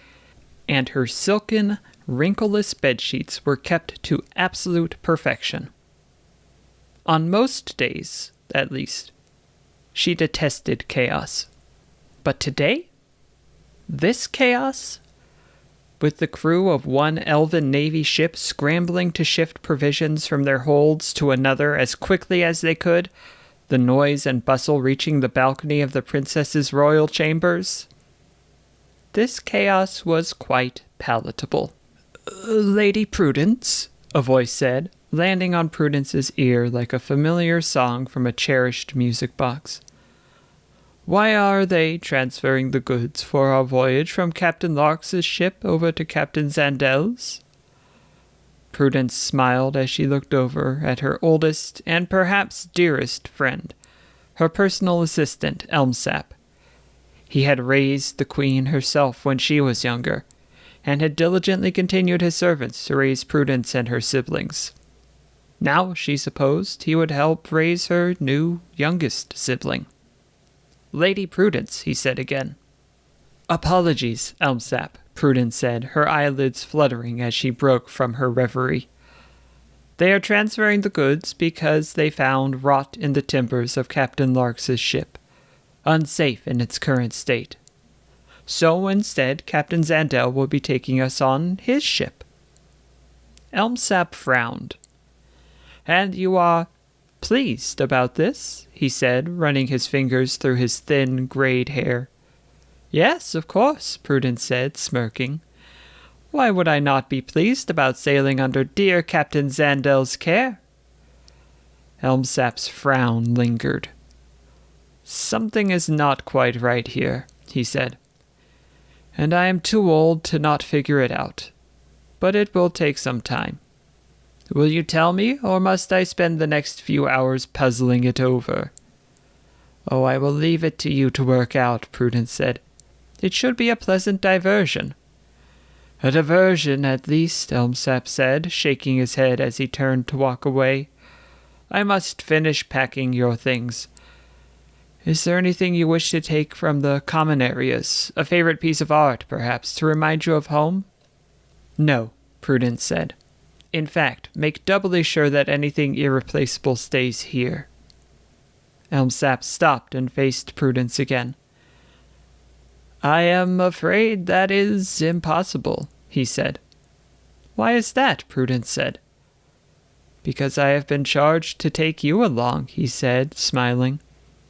and her silken, wrinkleless bedsheets were kept to absolute perfection. On most days, at least, she detested chaos. But today? This chaos? With the crew of one elven navy ship scrambling to shift provisions from their holds to another as quickly as they could, the noise and bustle reaching the balcony of the princess's royal chambers. This chaos was quite palatable. "Lady Prudence," a voice said, landing on Prudence's ear like a familiar song from a cherished music box. "Why are they transferring the goods for our voyage from Captain Larks's ship over to Captain Zandel's?" Prudence smiled as she looked over at her oldest and perhaps dearest friend, her personal assistant, Elmsap. He had raised the queen herself when she was younger, and had diligently continued his servants to raise Prudence and her siblings. Now she supposed he would help raise her new youngest sibling. "Lady Prudence," he said again. "Apologies, Elmsap," Prudence said, her eyelids fluttering as she broke from her reverie. "They are transferring the goods because they found rot in the timbers of Captain Larks's ship, unsafe in its current state. So instead, Captain Zandel will be taking us on his ship." Elmsap frowned. "And you are pleased about this?" he said, running his fingers through his thin, grayed hair. "Yes, of course," Prudence said, smirking. "Why would I not be pleased about sailing under dear Captain Zandel's care?" Elmsap's frown lingered. "Something is not quite right here," he said. "And I am too old to not figure it out. But it will take some time. Will you tell me, or must I spend the next few hours puzzling it over?" "Oh, I will leave it to you to work out," Prudence said. "It should be a pleasant diversion." "A diversion, at least," Elmsap said, shaking his head as he turned to walk away. "I must finish packing your things. Is there anything you wish to take from the common areas? A favorite piece of art, perhaps, to remind you of home?" "No," Prudence said. "In fact, make doubly sure that anything irreplaceable stays here." Elmsap stopped and faced Prudence again. "I am afraid that is impossible," he said. "Why is that?" Prudence said. "Because I have been charged to take you along," he said, smiling.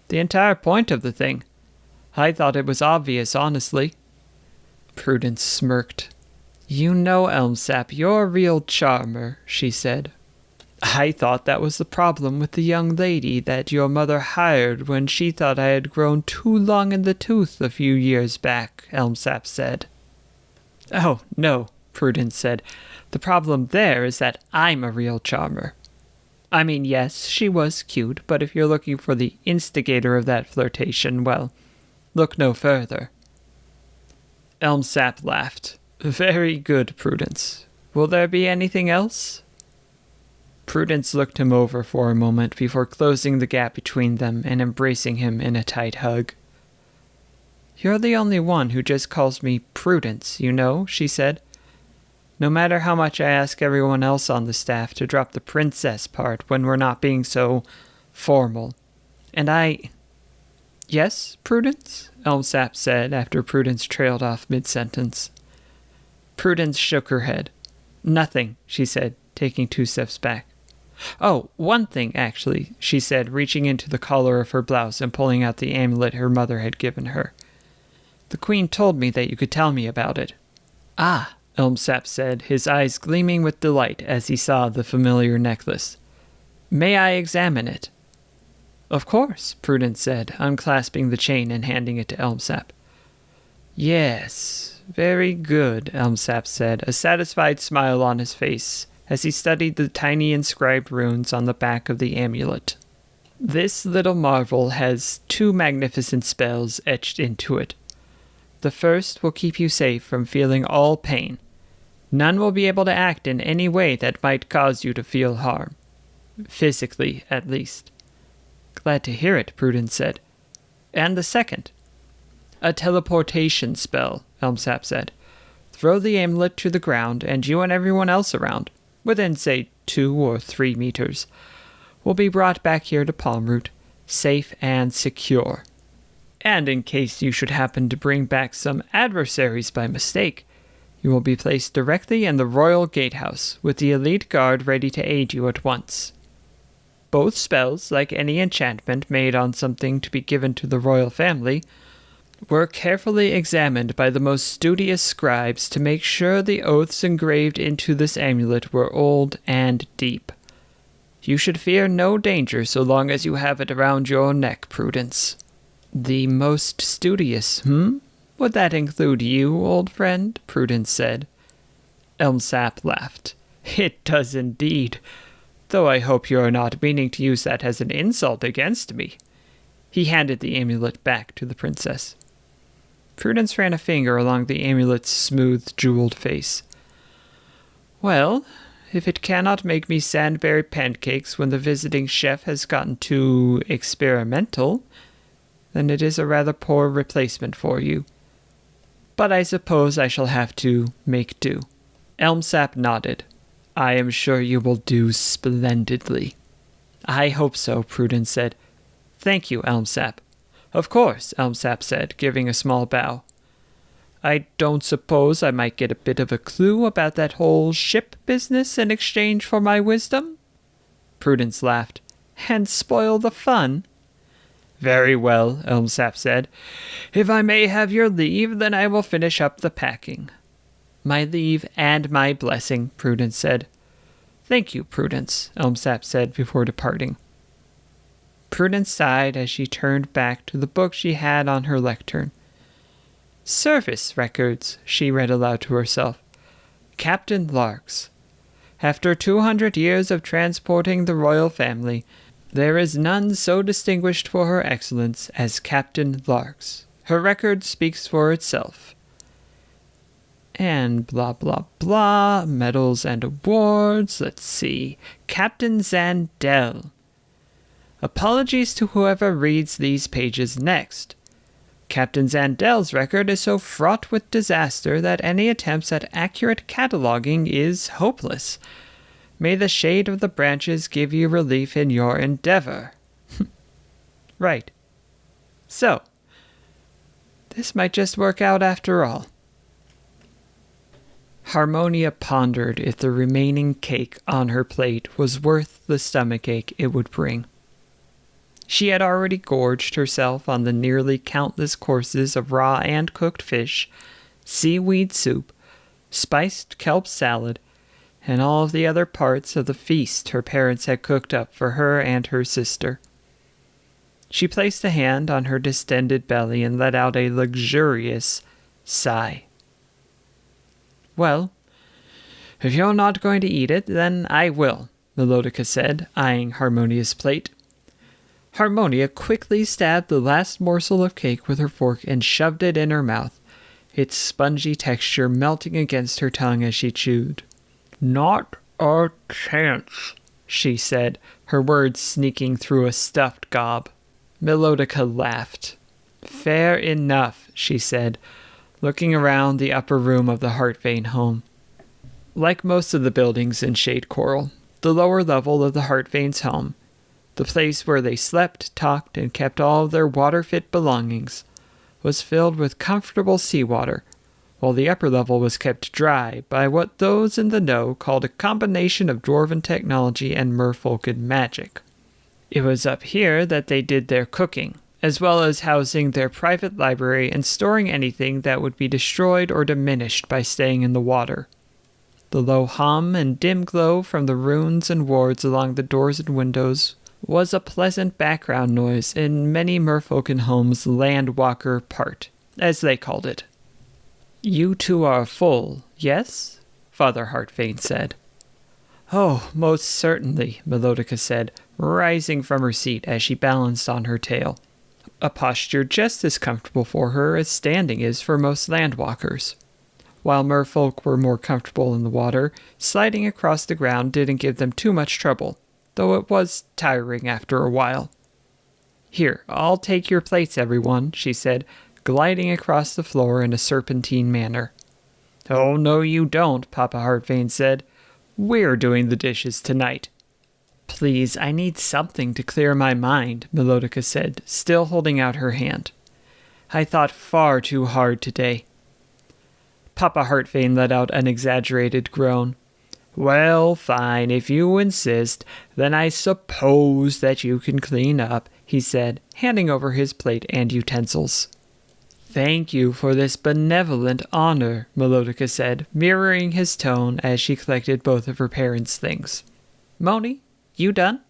"The entire point of the thing. I thought it was obvious, honestly." Prudence smirked. "You know, Elmsap, you're a real charmer," she said. "I thought that was the problem with the young lady that your mother hired when she thought I had grown too long in the tooth a few years back," Elmsap said. "Oh, no," Prudence said. "The problem there is that I'm a real charmer. I mean, yes, she was cute, but if you're looking for the instigator of that flirtation, well, look no further." Elmsap laughed. "Very good, Prudence. Will there be anything else?" Prudence looked him over for a moment before closing the gap between them and embracing him in a tight hug. "You're the only one who just calls me Prudence, you know," she said. "No matter how much I ask everyone else on the staff to drop the princess part when we're not being so formal. And I—" "Yes, Prudence?" Elmsap said after Prudence trailed off mid-sentence. Prudence shook her head. "Nothing," she said, taking 2 steps back. "Oh, one thing, actually," she said, reaching into the collar of her blouse and pulling out the amulet her mother had given her. "The Queen told me that you could tell me about it." "Ah," Elmsap said, his eyes gleaming with delight as he saw the familiar necklace. "May I examine it?" "Of course," Prudence said, unclasping the chain and handing it to Elmsap. "Yes, very good," Elmsap said, a satisfied smile on his face as he studied the tiny inscribed runes on the back of the amulet. "This little marvel has 2 magnificent spells etched into it. The first will keep you safe from feeling all pain. None will be able to act in any way that might cause you to feel harm. Physically, at least." "Glad to hear it," Prudence said. "And the second?" "A teleportation spell," Elmsap said. "Throw the amulet to the ground, and you and everyone else around, within, say, 2 or 3 meters, will be brought back here to Palmroot, safe and secure. And in case you should happen to bring back some adversaries by mistake, you will be placed directly in the Royal Gatehouse, with the elite guard ready to aid you at once. Both spells, like any enchantment made on something to be given to the royal family, were carefully examined by the most studious scribes to make sure the oaths engraved into this amulet were old and deep. You should fear no danger so long as you have it around your neck, Prudence." "The most studious, Would that include you, old friend?" Prudence said. Elmsap laughed. "It does indeed, though I hope you are not meaning to use that as an insult against me." He handed the amulet back to the princess. Prudence ran a finger along the amulet's smooth, jeweled face. "Well, if it cannot make me sandberry pancakes when the visiting chef has gotten too experimental, then it is a rather poor replacement for you. But I suppose I shall have to make do." Elmsap nodded. "I am sure you will do splendidly." "I hope so," Prudence said. "Thank you, Elmsap." "Of course," Elmsap said, giving a small bow. "I don't suppose I might get a bit of a clue about that whole ship business in exchange for my wisdom?" Prudence laughed. "And spoil the fun?" "Very well," Elmsap said. "If I may have your leave, then I will finish up the packing." "My leave and my blessing," Prudence said. "Thank you, Prudence," Elmsap said before departing. Prudence sighed as she turned back to the book she had on her lectern. "Service records," she read aloud to herself. "Captain Larks. After 200 years of transporting the royal family, there is none so distinguished for her excellence as Captain Larks. Her record speaks for itself." And blah, blah, blah, medals and awards. Let's see. Captain Zandel. Apologies to whoever reads these pages next. Captain Zandel's record is so fraught with disaster that any attempts at accurate cataloging is hopeless. May the shade of the branches give you relief in your endeavor. Right. So, this might just work out after all. Harmonia pondered if the remaining cake on her plate was worth the stomachache it would bring. She had already gorged herself on the nearly countless courses of raw and cooked fish, seaweed soup, spiced kelp salad, and all of the other parts of the feast her parents had cooked up for her and her sister. She placed a hand on her distended belly and let out a luxurious sigh. "Well, if you're not going to eat it, then I will," Melodika said, eyeing Harmonia's plate. Harmonia quickly stabbed the last morsel of cake with her fork and shoved it in her mouth, its spongy texture melting against her tongue as she chewed. "Not a chance," she said, her words sneaking through a stuffed gob. Melodika laughed. "Fair enough," she said, looking around the upper room of the Hartvane home. Like most of the buildings in Shadecoral, the lower level of the Hartvane's home, the place where they slept, talked, and kept all of their water-fit belongings, was filled with comfortable seawater, while the upper level was kept dry by what those in the know called a combination of dwarven technology and merfolken magic. It was up here that they did their cooking, as well as housing their private library and storing anything that would be destroyed or diminished by staying in the water. The low hum and dim glow from the runes and wards along the doors and windows was a pleasant background noise in many merfolken homes' landwalker part, as they called it. "You two are full, yes?" Father Hartvane said. "Oh, most certainly," Melodika said, rising from her seat as she balanced on her tail, a posture just as comfortable for her as standing is for most landwalkers. While merfolk were more comfortable in the water, sliding across the ground didn't give them too much trouble, though it was tiring after a while. "Here, I'll take your plates, everyone," she said, gliding across the floor in a serpentine manner. "Oh, no you don't," Papa Hartvane said. "We're doing the dishes tonight." "Please, I need something to clear my mind," Melodika said, still holding out her hand. "I thought far too hard today." Papa Hartvane let out an exaggerated groan. "Well, fine, if you insist, then I suppose that you can clean up," he said, handing over his plate and utensils. "Thank you for this benevolent honor," Melodika said, mirroring his tone as she collected both of her parents' things. "Moni, you done?"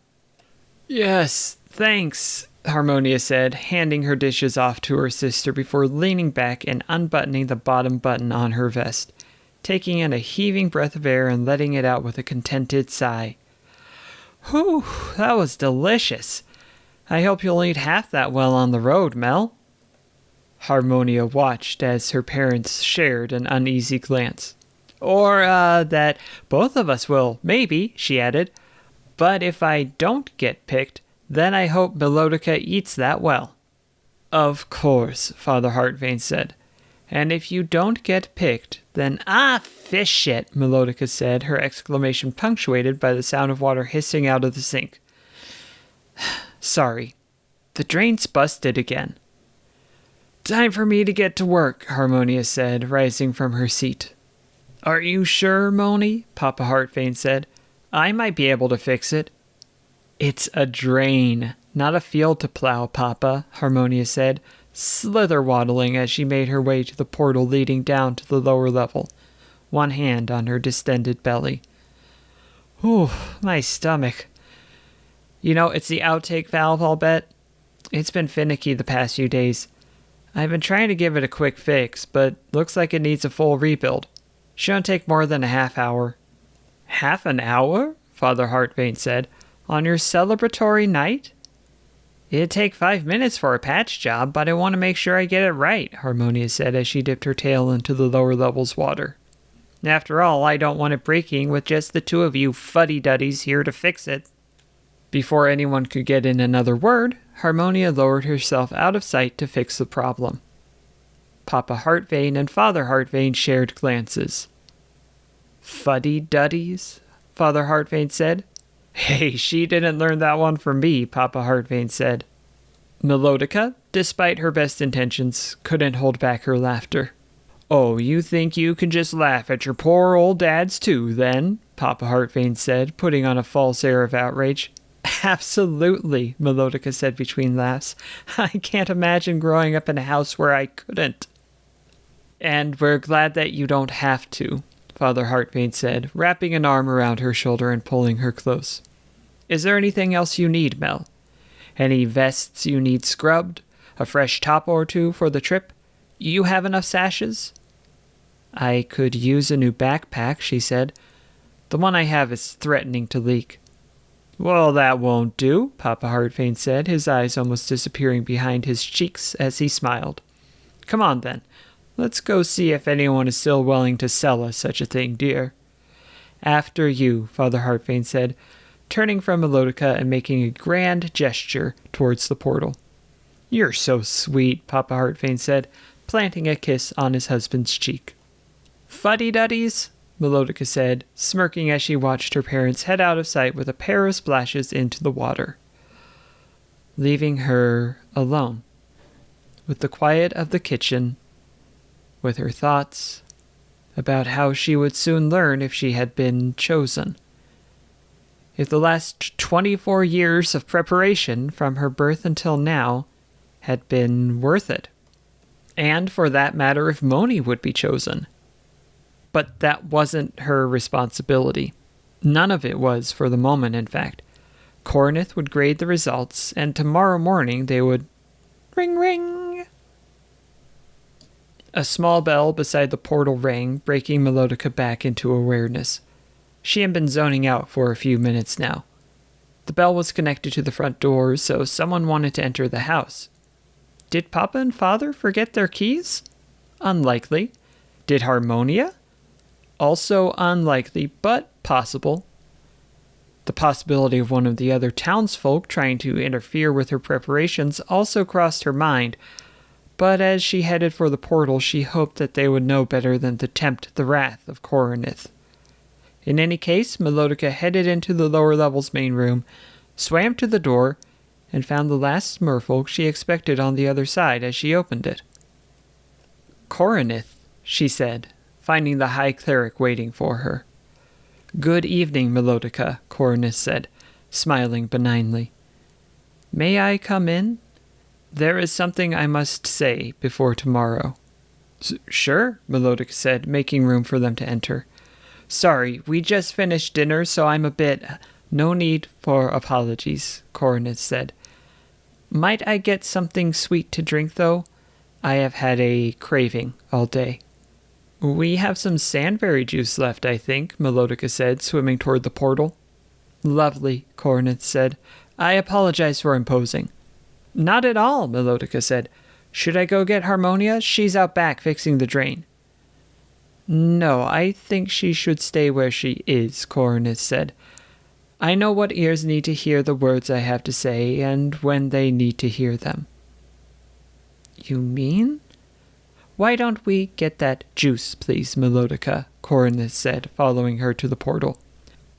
"Yes, thanks," Harmonia said, handing her dishes off to her sister before leaning back and unbuttoning the bottom button on her vest, taking in a heaving breath of air and letting it out with a contented sigh. "Whew, that was delicious. I hope you'll eat half that well on the road, Mel." Harmonia watched as her parents shared an uneasy glance. Or, that both of us will, maybe, she added. But if I don't get picked, then I hope Melodika eats that well. Of course, Father Hartvane said. And if you don't get picked, then fish shit, Melodika said, her exclamation punctuated by the sound of water hissing out of the sink. Sorry. The drain's busted again. Time for me to get to work, Harmonia said, rising from her seat. Are you sure, Moni? Papa Hartvane said. I might be able to fix it. It's a drain, not a field to plow, Papa, Harmonia said, slither-waddling as she made her way to the portal leading down to the lower level, one hand on her distended belly. Ooh, my stomach. You know, it's the outtake valve, I'll bet. It's been finicky the past few days. I've been trying to give it a quick fix, but looks like it needs a full rebuild. Shouldn't take more than a half hour. Half an hour? Father Hartvane said. On your celebratory night? It'd take 5 minutes for a patch job, but I want to make sure I get it right, Harmonia said as she dipped her tail into the lower level's water. After all, I don't want it breaking with just the two of you fuddy-duddies here to fix it. Before anyone could get in another word, Harmonia lowered herself out of sight to fix the problem. Papa Hartvane and Father Hartvane shared glances. Fuddy-duddies? Father Hartvane said. Hey, she didn't learn that one from me, Papa Hartvane said. Melodika, despite her best intentions, couldn't hold back her laughter. Oh, you think you can just laugh at your poor old dads too, then? Papa Hartvane said, putting on a false air of outrage. Absolutely, Melodika said between laughs. I can't imagine growing up in a house where I couldn't. And we're glad that you don't have to, Father Hartvane said, wrapping an arm around her shoulder and pulling her close. Is there anything else you need, Mel? Any vests you need scrubbed? A fresh top or two for the trip? You have enough sashes? I could use a new backpack, she said. The one I have is threatening to leak. Well, that won't do, Papa Hartvane said, his eyes almost disappearing behind his cheeks as he smiled. Come on, then. Let's go see if anyone is still willing to sell us such a thing, dear. After you, Father Hartvane said, turning from Melodika and making a grand gesture towards the portal. You're so sweet, Papa Hartvane said, planting a kiss on his husband's cheek. Fuddy-duddies, Melodika said, smirking as she watched her parents head out of sight with a pair of splashes into the water, leaving her alone, with the quiet of the kitchen, with her thoughts about how she would soon learn if she had been chosen. If the last 24 years of preparation from her birth until now had been worth it. And for that matter, if Moni would be chosen. But that wasn't her responsibility. None of it was for the moment, in fact. Corinth would grade the results, and tomorrow morning they would... Ring, ring! A small bell beside the portal rang, breaking Melodika back into awareness. She had been zoning out for a few minutes now. The bell was connected to the front door, so someone wanted to enter the house. Did Papa and Father forget their keys? Unlikely. Did Harmonia? Also unlikely, but possible. The possibility of one of the other townsfolk trying to interfere with her preparations also crossed her mind, but as she headed for the portal, she hoped that they would know better than to tempt the wrath of Corinth. In any case, Melodika headed into the lower level's main room, swam to the door, and found the last merfolk she expected on the other side as she opened it. Corinth, she said, finding the High Cleric waiting for her. Good evening, Melodika, Corinth said, smiling benignly. May I come in? There is something I must say before tomorrow. Sure, Melodika said, making room for them to enter. Sorry, we just finished dinner, so I'm a bit... No need for apologies, Corinth said. Might I get something sweet to drink, though? I have had a craving all day. We have some sandberry juice left, I think, Melodika said, swimming toward the portal. Lovely, Corinth said. I apologize for imposing. Not at all, Melodika said. Should I go get Harmonia? She's out back fixing the drain. No, I think she should stay where she is, Coroneth said. I know what ears need to hear the words I have to say, and when they need to hear them. You mean? Why don't we get that juice, please, Melodika, Coroneth said, following her to the portal.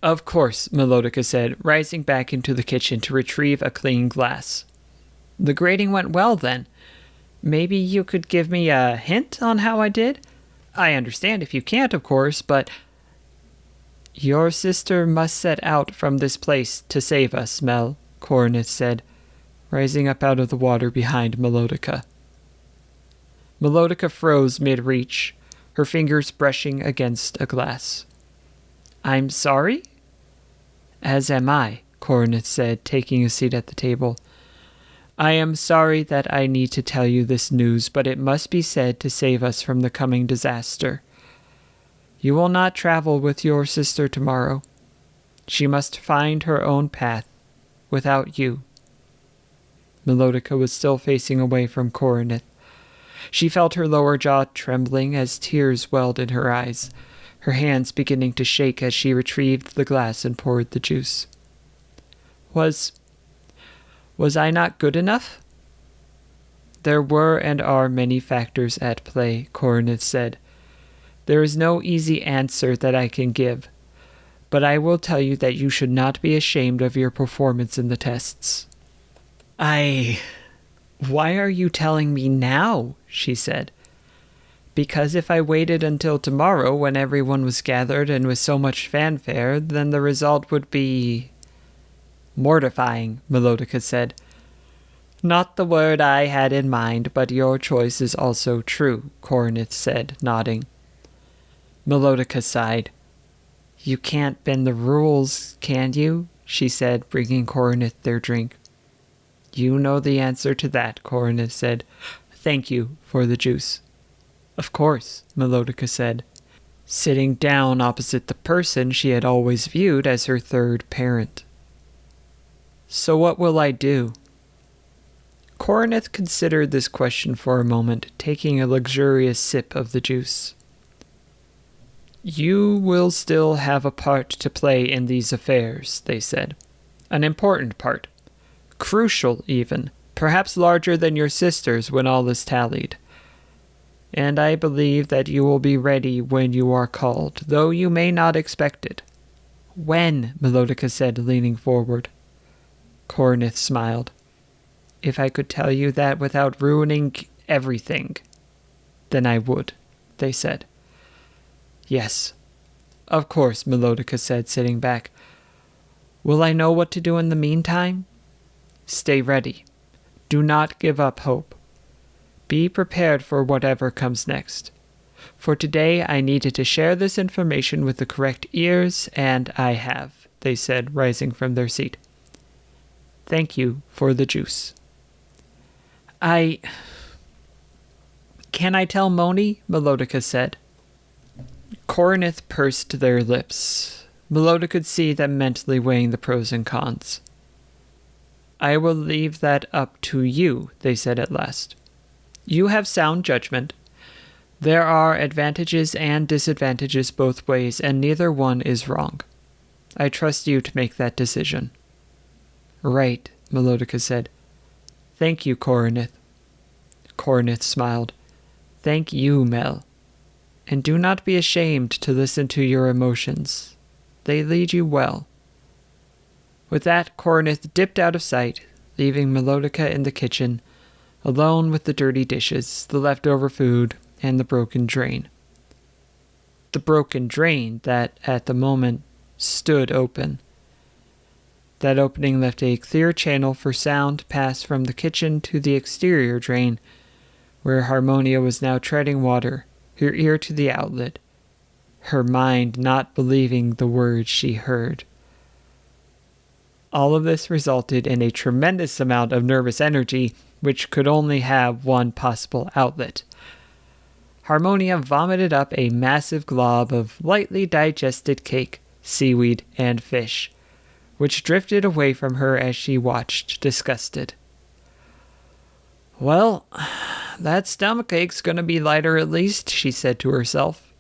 Of course, Melodika said, rising back into the kitchen to retrieve a clean glass. The grading went well, then. Maybe you could give me a hint on how I did? I understand if you can't, of course, but... Your sister must set out from this place to save us, Mel, Coroneth said, rising up out of the water behind Melodika. Melodika froze mid-reach, her fingers brushing against a glass. I'm sorry? As am I, Coroneth said, taking a seat at the table. I am sorry that I need to tell you this news, but it must be said to save us from the coming disaster. You will not travel with your sister tomorrow. She must find her own path, without you. Melodika was still facing away from Coroneth. She felt her lower jaw trembling as tears welled in her eyes, her hands beginning to shake as she retrieved the glass and poured the juice. Was I not good enough? There were and are many factors at play, Coroneth said. There is no easy answer that I can give, but I will tell you that you should not be ashamed of your performance in the tests. Why are you telling me now? She said. Because if I waited until tomorrow when everyone was gathered and with so much fanfare, then the result would be... Mortifying, Melodika said. Not the word I had in mind, but your choice is also true, Coroneth said, nodding. Melodika sighed. You can't bend the rules, can you? She said, bringing Coroneth their drink. You know the answer to that, Coroneth said. Thank you for the juice. Of course, Melodika said, sitting down opposite the person she had always viewed as her third parent. So what will I do? Coroneth considered this question for a moment, taking a luxurious sip of the juice. You will still have a part to play in these affairs, they said. An important part. Crucial, even. Perhaps larger than your sister's when all is tallied. And I believe that you will be ready when you are called, though you may not expect it. When? Melodika said, leaning forward. Coroneth smiled. If I could tell you that without ruining everything, then I would, they said. Yes, of course, Melodika said, sitting back. Will I know what to do in the meantime? Stay ready. Do not give up hope. Be prepared for whatever comes next. For today I needed to share this information with the correct ears, and I have, they said, rising from their seat. Thank you for the juice. Can I tell Moni? Melodika said. Coroneth pursed their lips. Melodika could see them mentally weighing the pros and cons. I will leave that up to you, they said at last. You have sound judgment. There are advantages and disadvantages both ways, and neither one is wrong. I trust you to make that decision. Right, Melodika said. Thank you, Coroneth. Coroneth smiled. Thank you, Mel. And do not be ashamed to listen to your emotions. They lead you well. With that, Coroneth dipped out of sight, leaving Melodika in the kitchen, alone with the dirty dishes, the leftover food, and the broken drain. The broken drain that, at the moment, stood open. That opening left a clear channel for sound to pass from the kitchen to the exterior drain, where Harmonia was now treading water, her ear to the outlet, her mind not believing the words she heard. All of this resulted in a tremendous amount of nervous energy, which could only have one possible outlet. Harmonia vomited up a massive glob of lightly digested cake, seaweed, and fish, which drifted away from her as she watched, disgusted. Well, that stomachache's going to be lighter at least, she said to herself.